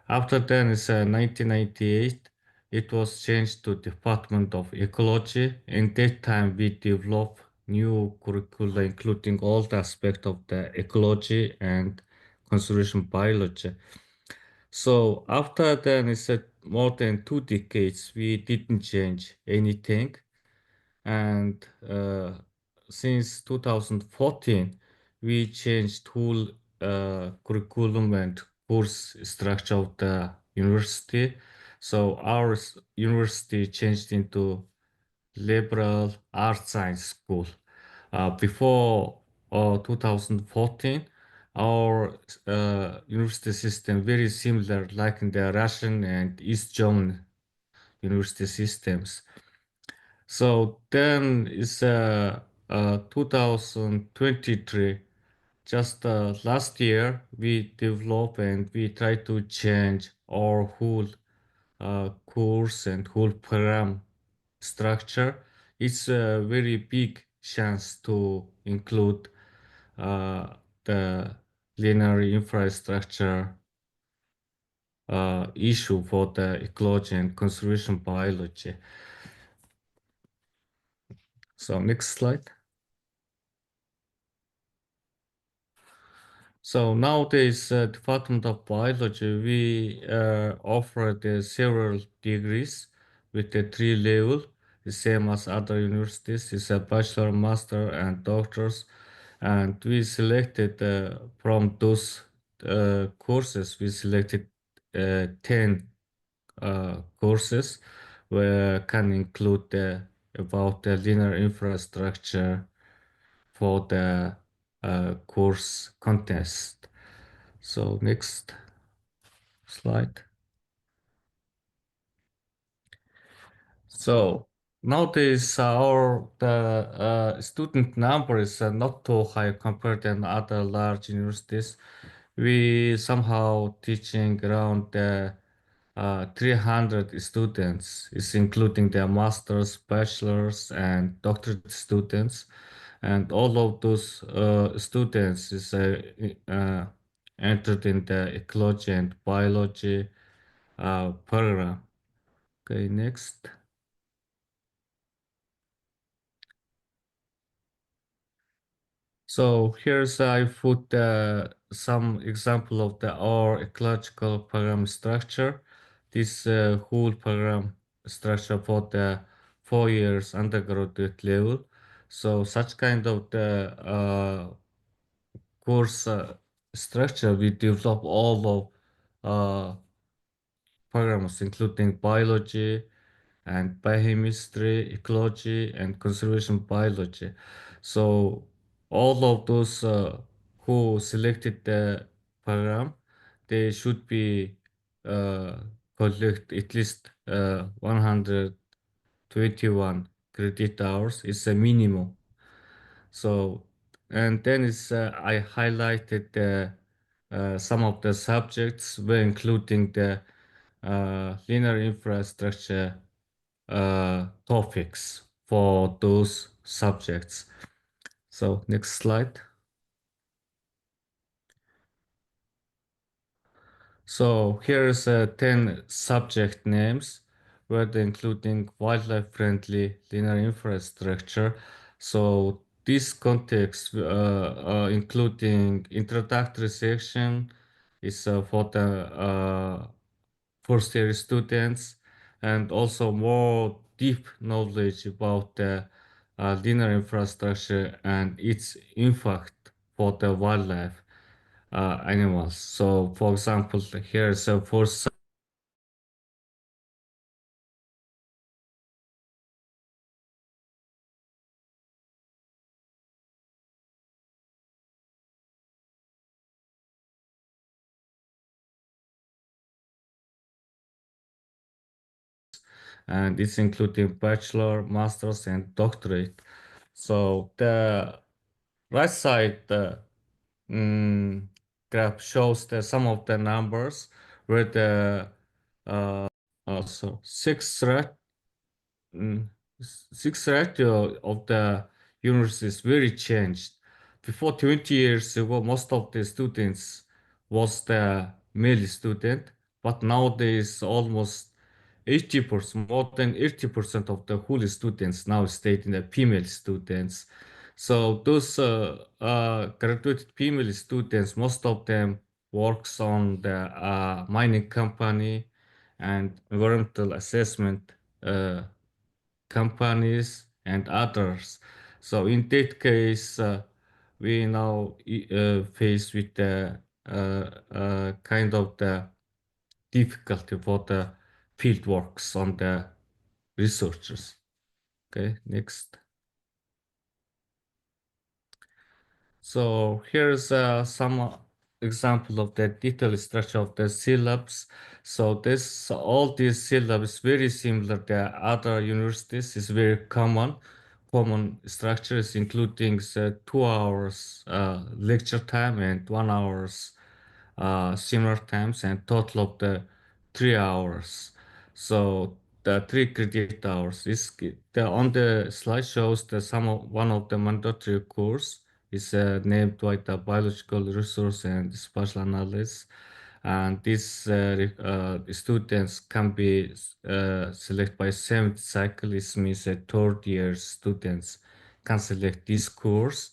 After that, it's 1998, it was changed to Department of Ecology. In that time, we developed new curricula, including all the aspects of the ecology and conservation biology. So after that, it's more than 2 decades, we didn't change anything. And since 2014, we changed whole curriculum and course structure of the university. So our university changed into liberal arts science school. Before 2014, our university system very similar like in the Russian and East German university systems. So then it's 2023. Just last year, we developed and we try to change our whole course and whole program structure. It's a very big chance to include the linear infrastructure issue for the ecology and conservation biology. So next slide. So nowadays, Department of Biology, we offer the several degrees with the three level, the same as other universities. It's a bachelor, master, and doctors. And we selected from those courses, we selected 10 courses where can include about the linear infrastructure for the course contest. So next slide. So nowadays our the student number is not too high compared to other large universities. We somehow teaching around 300 students, is including their masters, bachelors, and doctorate students, and all of those students is entered in the ecology and biology program. Okay, next. So here's I put some example of our ecological program structure. This whole program structure for the 4 years undergraduate level. So such kind of the course structure we develop all of programs including biology and biochemistry, ecology, and conservation biology. So all of those who selected the program, they should be uh, collect at least 121 credit hours. It's a minimum. So, and then it's I highlighted some of the subjects were including the linear infrastructure topics for those subjects. So next slide. So here's 10 subject names where they including wildlife friendly linear infrastructure. So this context including introductory section is for the first year students and also more deep knowledge about the linear infrastructure and its impact for the wildlife animals. So, for example, here's a first and it's including bachelor, master's, and doctorate. So the right side mm, graph shows the some of the numbers where the so mm, six ratio of the university is very changed. Before 20 years ago, most of the students was the male student, but nowadays almost 80%, more than 80% of the whole students now stayed in the female students. So those graduated female students, most of them works on the mining company and environmental assessment companies and others. So in that case, we now face with the kind of the difficulty for the field works on the researchers. Okay, next. So here's some example of the detailed structure of the syllabus. So this all these syllabus very similar to other universities is very common. Common structures including 2 hours lecture time and 1 hours similar times and total of the 3 hours. So the 3 credit hours is on the slide shows the some of one of the mandatory course is named like the biological resource and spatial analysis. And these students can be selected by seventh cycle. It means that third year students can select this course.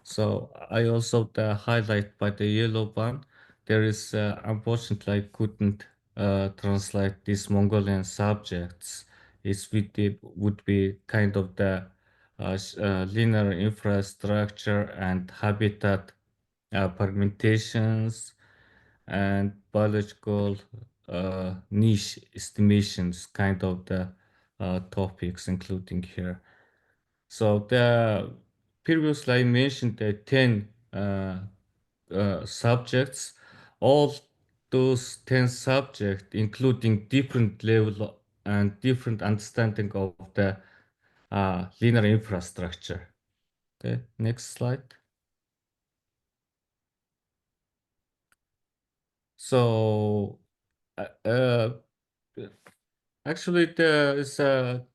So I also the highlight by the yellow one. There is unfortunately I couldn't translate these Mongolian subjects. Would be kind of the linear infrastructure and habitat permutations and biological niche estimations, kind of the topics including here. So the previously I mentioned the 10 subjects. All those 10 subjects, including different level and different understanding of the linear infrastructure. Okay, next slide. So uh, uh, actually there is a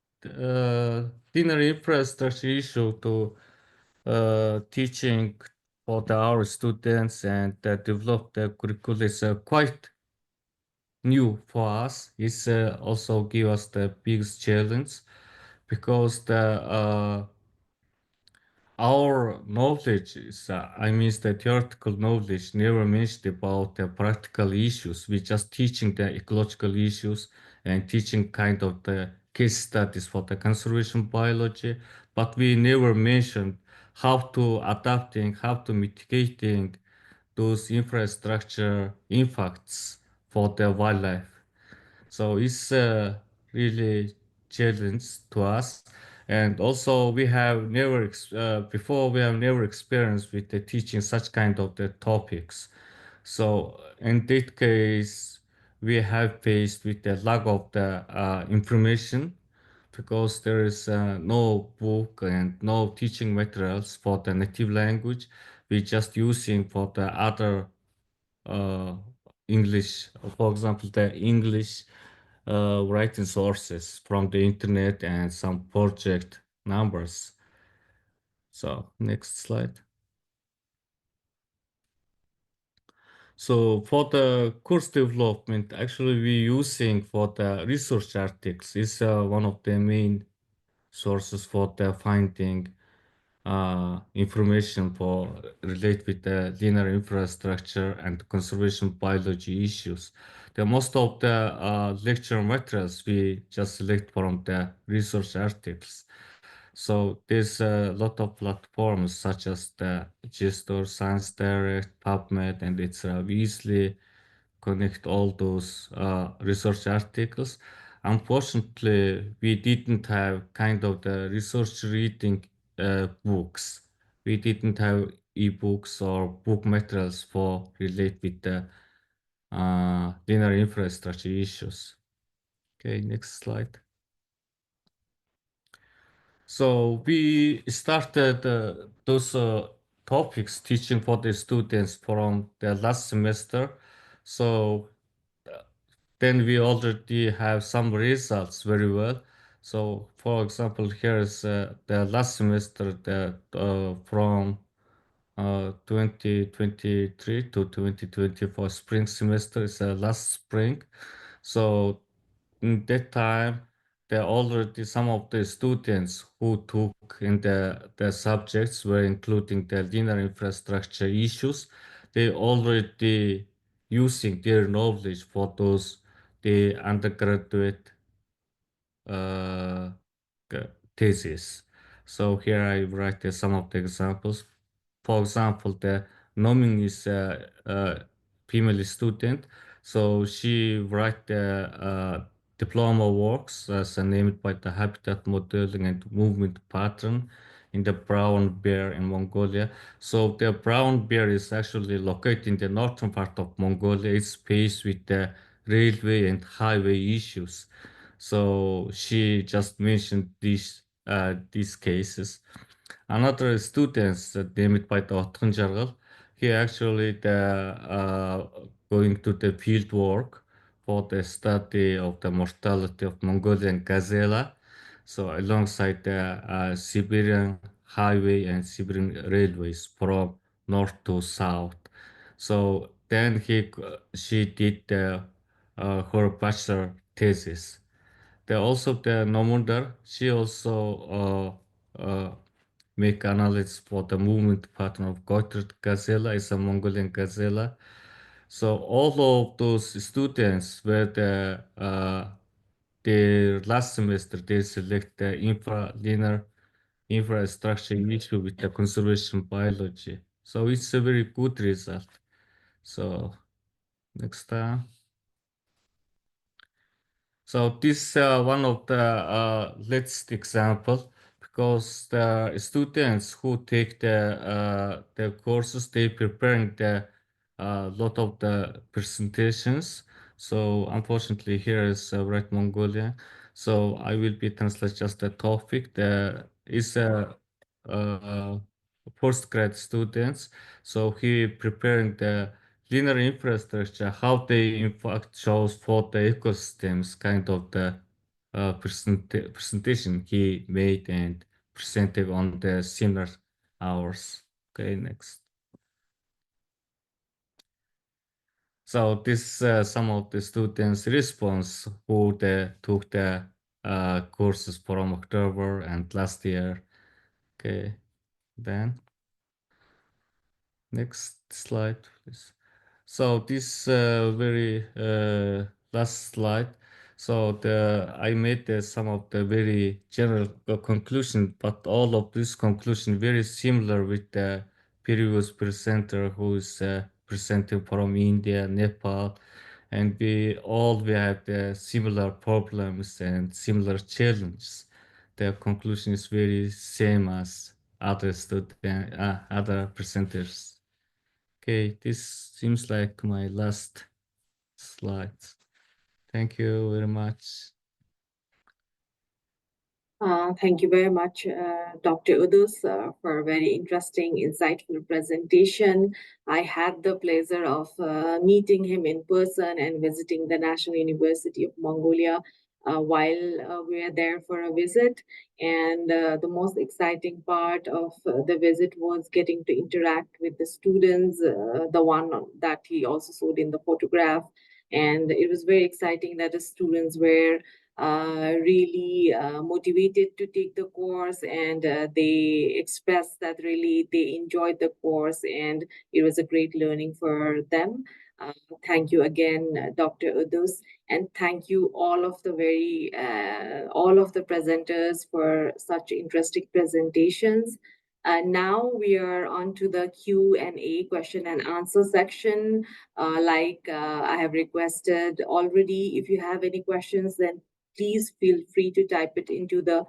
linear infrastructure issue to teaching for our students and develop the curriculum is quite new for us. It's also give us the biggest challenge because the our knowledge is, I mean, the theoretical knowledge never mentioned about the practical issues. We just teaching the ecological issues and teaching kind of the case studies for the conservation biology, but we never mentioned how to adapting, how to mitigating those infrastructure impacts for the wildlife. So it's really challenge to us. And also we have never before we have never experienced with the teaching such kind of the topics. So in that case, we have faced with the lack of the information because there is no book and no teaching materials for the native language. We just using for the other uh, English, for example, the English writing sources from the internet and some project numbers. So next slide. So for the course development, actually we using for the research articles is one of the main sources for the finding information for relate with the linear infrastructure and conservation biology issues. The most of the lecture materials we just select from the research articles. So there's a lot of platforms such as the Gestor, Science Direct, PubMed, and it's easily connect all those research articles. Unfortunately, we didn't have kind of the research reading books. We didn't have ebooks or book materials for relate with the linear infrastructure issues. Okay, next slide. So we started those topics teaching for the students from the last semester. So then we already have some results very well. So for example, here is the last semester that from 2023 to 2024 spring semester is last spring. So in that time, there already some of the students who took in the subjects were including the linear infrastructure issues. They already using their knowledge for those the undergraduate uh, thesis. So here I write some of the examples. For example, the nomin is a female student, so she write the diploma works as named by the habitat modeling and movement pattern in the brown bear in Mongolia. So the brown bear is actually located in the northern part of Mongolia. It's faced with the railway and highway issues. So she just mentioned these cases. Another student named by the Otun, he actually going to the field work for the study of the mortality of Mongolian gazelle. So alongside the Siberian highway and Siberian railways from north to south. So then she did her bachelor thesis. There also the Nomundar. She also make analysis for the movement pattern of goated gazelle, is a Mongolian gazelle. So all of those students were the last semester they select the linear infrastructure issue with the conservation biology. So it's a very good result. So next time. So this one of the latest example, because the students who take the courses, they preparing the lot of the presentations. So unfortunately here is Right Mongolia. So I will be translate just the topic. The is a postgrad students. So he preparing the linear infrastructure, how they in fact shows for the ecosystems, kind of the presentation he made and presented on the similar hours. Okay, next. So this some of the students' response who took the courses from October and last year. Okay, then next slide, please. So this very last slide. So I made some of the very general conclusion, but all of this conclusion very similar with the previous presenter who is presenting from India, Nepal, and we have the similar problems and similar challenges. The conclusion is very same as other presenters. Okay, this seems like my last slide. Thank you very much. Thank you very much, Dr. Udus, for a very interesting, insightful presentation. I had the pleasure of meeting him in person and visiting the National University of Mongolia while we were there for a visit. And the most exciting part of the visit was getting to interact with the students, the one that he also showed in the photograph. And it was very exciting that the students were really motivated to take the course, and they expressed that really they enjoyed the course and it was a great learning for them. Thank you again, Dr. Udus, and thank you all of the presenters for such interesting presentations. Now we are on to the Q&A, question and answer section. I have requested already, if you have any questions, then please feel free to type it into the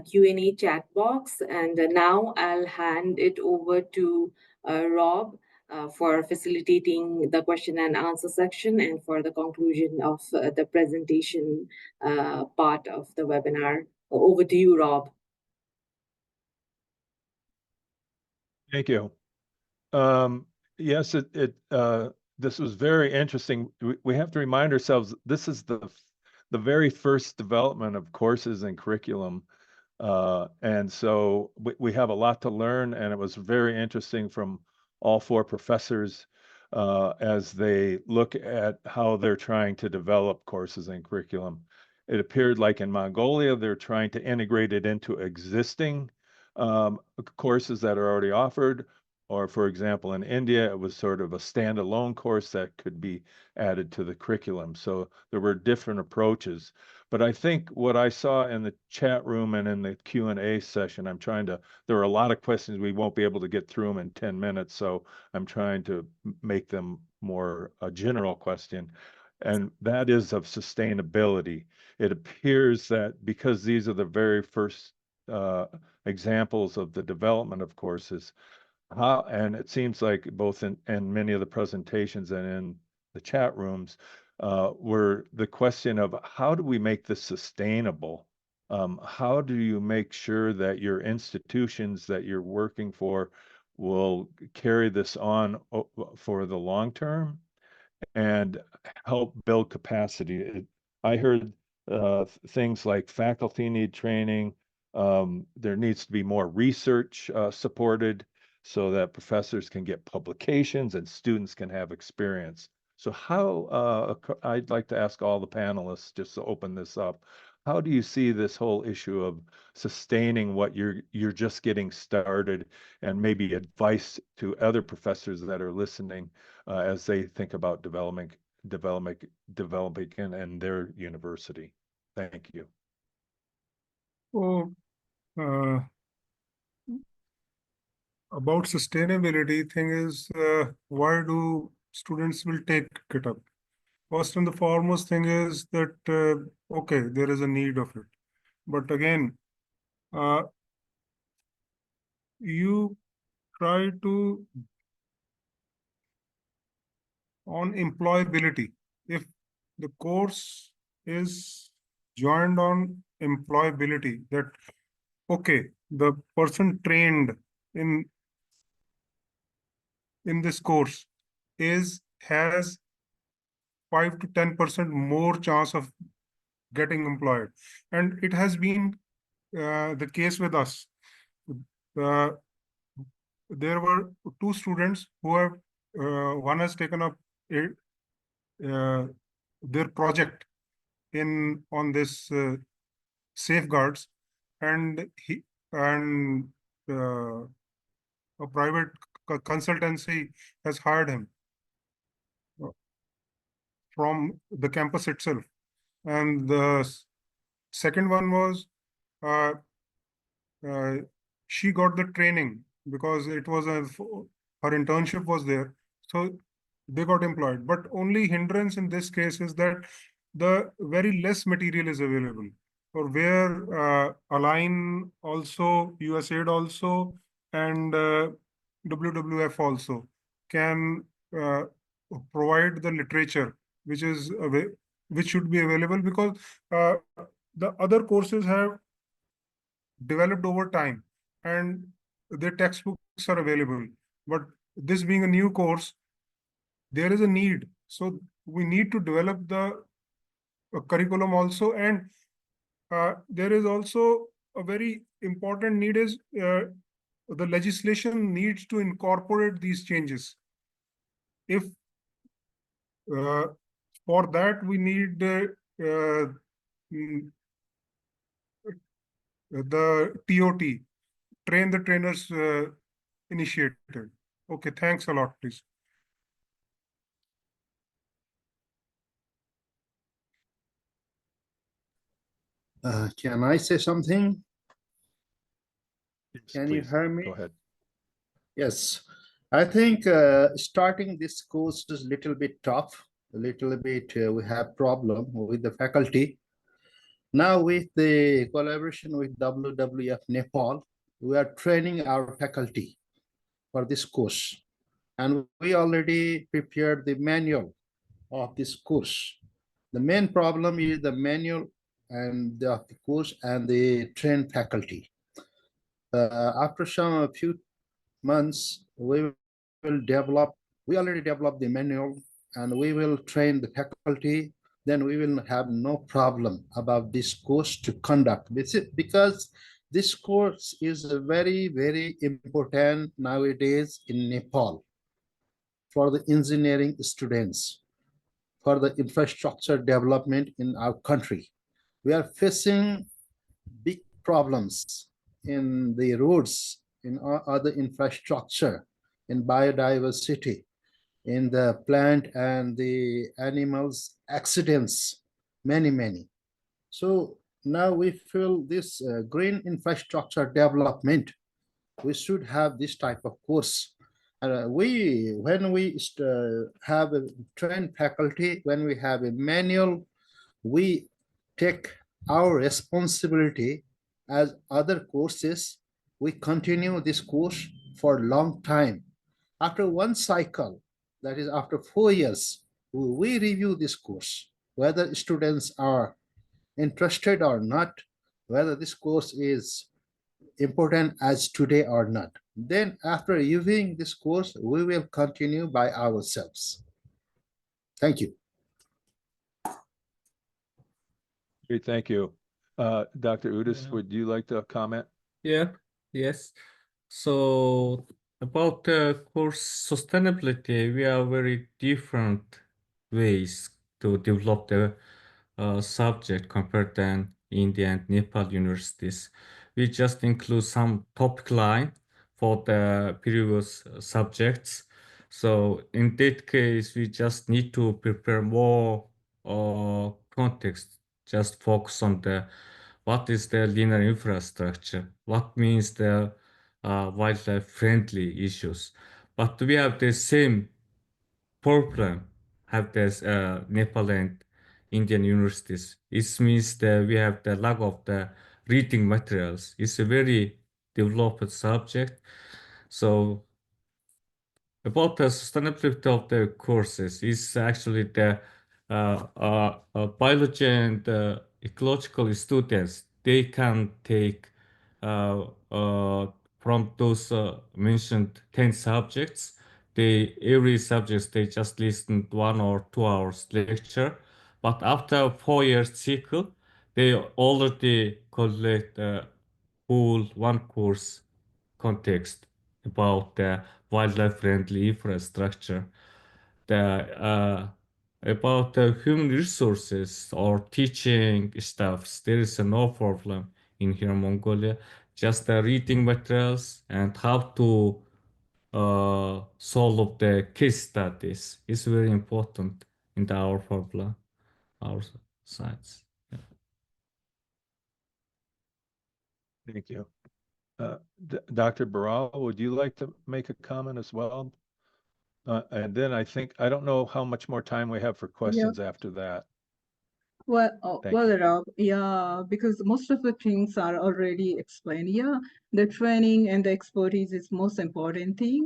Q&A chat box. And now I'll hand it over to Rob for facilitating the question and answer section and for the conclusion of the presentation part of the webinar. Over to you, Rob. Thank you. Yes, this was very interesting. We have to remind ourselves this is the very first development of courses and curriculum. And so we have a lot to learn, and it was very interesting from all four professors as they look at how they're trying to develop courses and curriculum. It appeared like in Mongolia, they're trying to integrate it into existing courses that are already offered. Or for example, in India, it was sort of a standalone course that could be added to the curriculum. So there were different approaches. But I think what I saw in the chat room and in the Q&A session, there are a lot of questions. We won't be able to get through them in 10 minutes. So I'm trying to make them more a general question. And that is of sustainability. It appears that because these are the very first examples of the development of courses, and it seems like both in many of the presentations and in the chat rooms were the question of how do we make this sustainable? How do you make sure that your institutions that you're working for will carry this on for the long term and help build capacity? I heard things like faculty need training. There needs to be more research supported so that professors can get publications and students can have experience. So I'd like to ask all the panelists, just to open this up, how do you see this whole issue of sustaining what you're just getting started, and maybe advice to other professors that are listening as they think about developing in their university? Thank you. So, about sustainability thing is, why do students will take it up? First and the foremost thing is that, okay, there is a need of it. But again, you try to on employability. If the course is joined on employability, that okay, the person trained in this course has 5 to 10% more chance of getting employed, and it has been the case with us. Uh, there were 2 students who have one has taken up uh, their project on this safeguards, and a private consultancy has hired him from the campus itself. And the second one was, uh, uh, she got the training because it was her internship was there, so they got employed. But only hindrance in this case is that the very less material is available, or where Align also, USAID also, and WWF also can provide the literature which should be available, because uh, the other courses have developed over time and their textbooks are available. But this being a new course, there is a need. So we need to develop the curriculum also. And there is also a very important need is the legislation needs to incorporate these changes. If for that we need the TOT, train the trainers initiative. Okay, thanks a lot, please. Can I say something? Yes, Can you please. hear me? Go ahead. Yes, I think starting this course is a little bit tough. A little bit we have problem with the faculty. Now with the collaboration with WWF Nepal, we are training our faculty for this course. And we already prepared the manual of this course. The main problem is the manual and the course and the trained faculty. After some few months, we already developed the manual and we will train the faculty. Then we will have no problem about this course to conduct. Because this course is very, very important nowadays in Nepal for the engineering students, for the infrastructure development in our country. We are facing big problems in the roads, in other infrastructure, in biodiversity, in the plant and the animals accidents, many. So now we feel this green infrastructure development, we should have this type of course. When we have a trained faculty, when we have a manual, we take our responsibility as other courses. We continue this course for a long time. After one cycle, that is after 4 years, we review this course, whether students are interested or not, whether this course is important as today or not. Then after reviewing this course, we will continue by ourselves. Thank you. Great, thank you. Dr. Udis, Yeah. would you like to comment? Yes. So about course sustainability, we have very different ways to develop the subject compared than India and Nepal universities. We just include some topic line for the previous subjects. So in that case, we just need to prepare more context, just focus on the what is the linear infrastructure, what means the wildlife friendly issues. But we have the same problem, have this Nepal and Indian universities. It means that we have the lack of the reading materials. It's a very developed subject. So about the sustainability of the courses is actually the biology and ecological students, they can take uh, uh, from those mentioned 10 subjects, they every subject they just listen 1 or 2 hours lecture, but after 4 years cycle they already collect whole one course context about the wildlife friendly infrastructure, the about the human resources or teaching stuffs. There is no problem in here Mongolia. Just the reading materials and how to solve the case studies is very important in our problem, our sites. Thank you. Dr. Baral, would you like to make a comment as well? And then I don't know how much more time we have for questions after that. Thank you. Rob, yeah, because most of the things are already explained. Yeah, the training and the expertise is most important thing.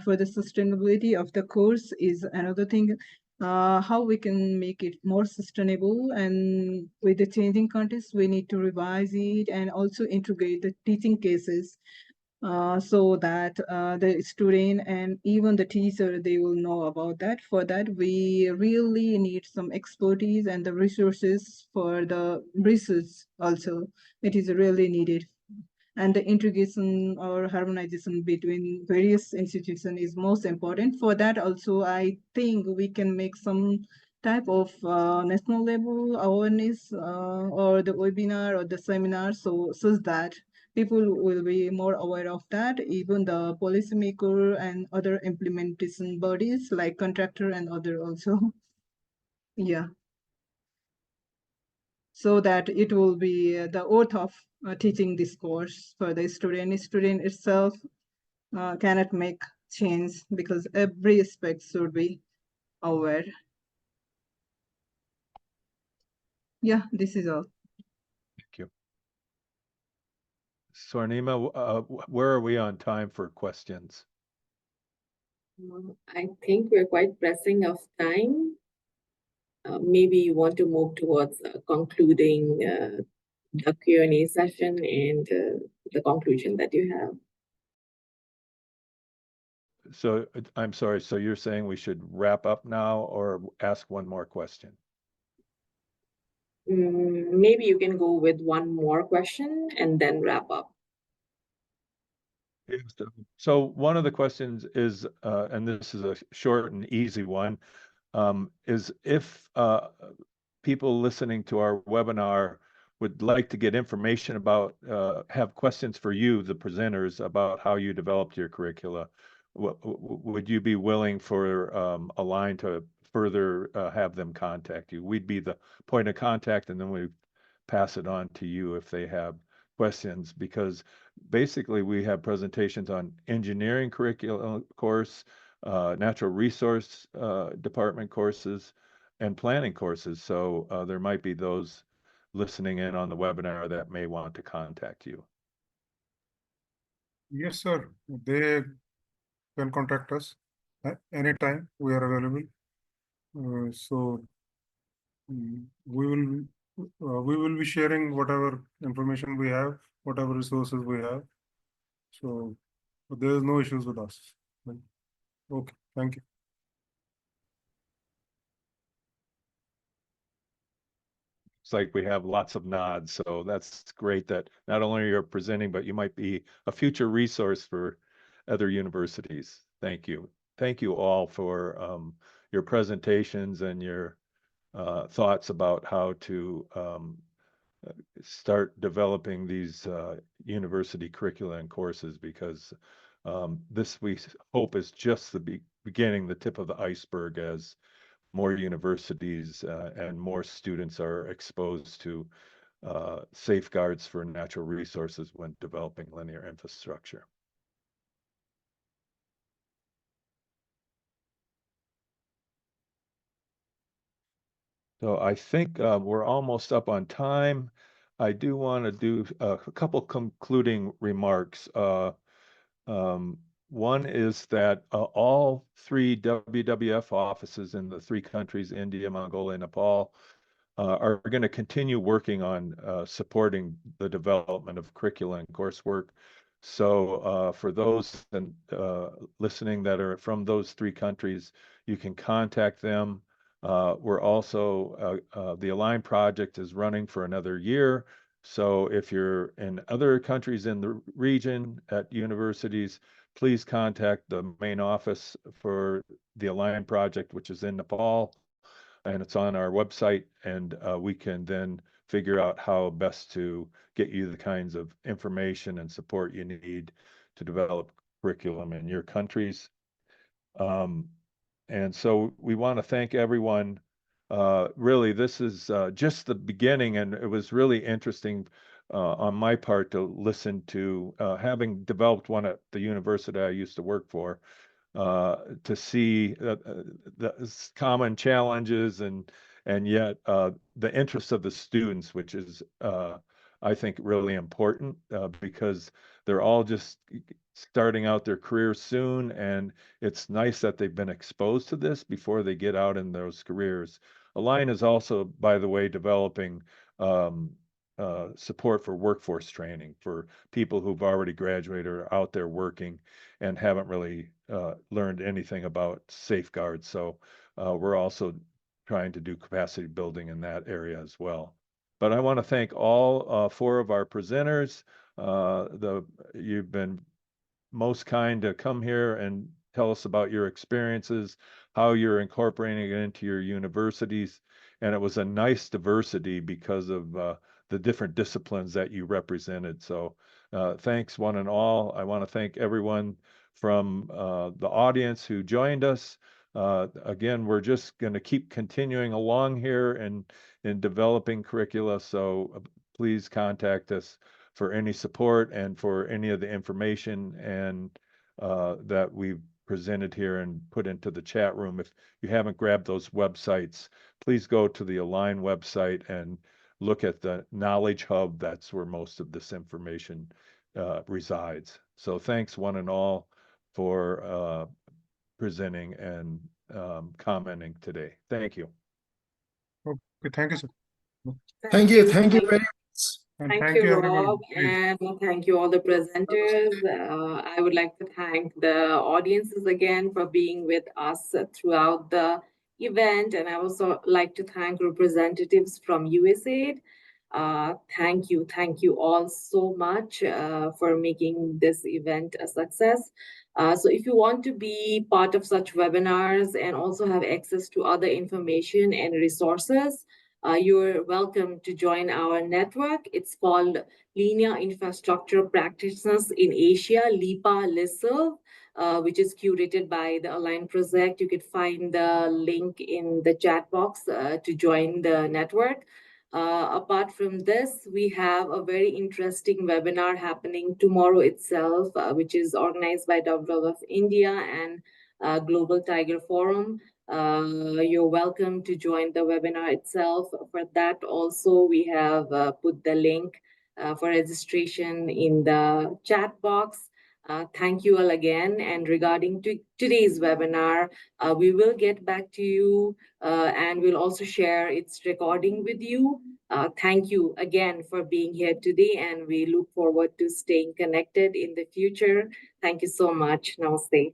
For the sustainability of the course is another thing. How we can make it more sustainable, and with the changing context, we need to revise it and also integrate the teaching cases so that the student and even the teacher, they will know about that. For that, we really need some expertise and the resources for the research also. It is really needed. And the integration or harmonization between various institutions is most important. For that also, I think we can make some type of national level awareness or the webinar or the seminar, so that people will be more aware of that, even the policymaker and other implementation bodies like contractor and other also. Yeah. So that it will be the worth of teaching this course for the student. Student itself cannot make change because every aspect should be aware. Yeah, this is all. Thank you. Swarnima, where are we on time for questions? I think we're quite pressing of time. Maybe you want to move towards concluding the Q&A session and the conclusion that you have. So I'm sorry, so you're saying we should wrap up now or ask one more question? Maybe you can go with one more question and then wrap up. So one of the questions is, and this is a short and easy one, is if people listening to our webinar would like to get information about, have questions for you, the presenters, about how you developed your curricula, would you be willing for a line to further have them contact you? We'd be the point of contact, and then we pass it on to you if they have questions, because basically we have presentations on engineering curriculum course, natural resource department courses, and planning courses. So there might be those listening in on the webinar that may want to contact you. Yes, sir. They can contact us at any time. We are available. So we will be sharing whatever information we have, whatever resources we have. So there is no issues with us. Okay, thank you. It's like we have lots of nods, so that's great that not only you're presenting, but you might be a future resource for other universities. Thank you. Thank you all for your presentations and your thoughts about how to start developing these university curricula and courses, because this we hope is just the beginning, the tip of the iceberg, as more universities and more students are exposed to safeguards for natural resources when developing linear infrastructure. So I think we're almost up on time. I do want to do a couple concluding remarks. One is that all 3 WWF offices in the 3 countries, India, Mongolia, and Nepal, are going to continue working on supporting the development of curricula and coursework. So for those listening that are from those 3 countries, you can contact them. We're also, the Align project is running for another year. So if you're in other countries in the region at universities, please contact the main office for the Align project, which is in Nepal, and it's on our website, and we can then figure out how best to get you the kinds of information and support you need to develop curriculum in your countries. And so we want to thank everyone. Really, this is just the beginning, and it was really interesting on my part to listen to, having developed one at the university I used to work for, to see the common challenges and yet the interest of the students, which is I think really important, because they're all just starting out their careers soon, and it's nice that they've been exposed to this before they get out in those careers. Align is also, by the way, developing support for workforce training for people who've already graduated or are out there working and haven't really learned anything about safeguards. So we're also trying to do capacity building in that area as well. But I want to thank all 4 of our presenters. You've been most kind to come here and tell us about your experiences, how you're incorporating it into your universities. And it was a nice diversity because of the different disciplines that you represented. So thanks one and all. I want to thank everyone from the audience who joined us. Again, we're just going to keep continuing along here and in developing curricula. So please contact us for any support and for any of the information and that we've presented here and put into the chat room. If you haven't grabbed those websites, please go to the Align website and look at the Knowledge Hub. That's where most of this information resides. So thanks one and all for presenting and commenting today. Thank you. Okay, thank you, sir. Thank you very much. And Thank thank you, you, everyone. Rob, Please. and thank you all the presenters. I would like to thank the audiences again for being with us throughout the event, and I also like to thank representatives from USAID. Thank you all so much for making this event a success. So if you want to be part of such webinars and also have access to other information and resources, you're welcome to join our network. It's called Linear Infrastructure Practitioners in Asia, LIPA-LISL, which is curated by the Align Project. You could find the link in the chat box to join the network. Apart from this, we have a very interesting webinar happening tomorrow itself, which is organized by WWF India and Global Tiger Forum. You're welcome to join the webinar itself. For that also, we have put the link for registration in the chat box. Thank you all again. And regarding to today's webinar, we will get back to you and we'll also share its recording with you. Thank you again for being here today, and we look forward to staying connected in the future. Thank you so much. Namaste.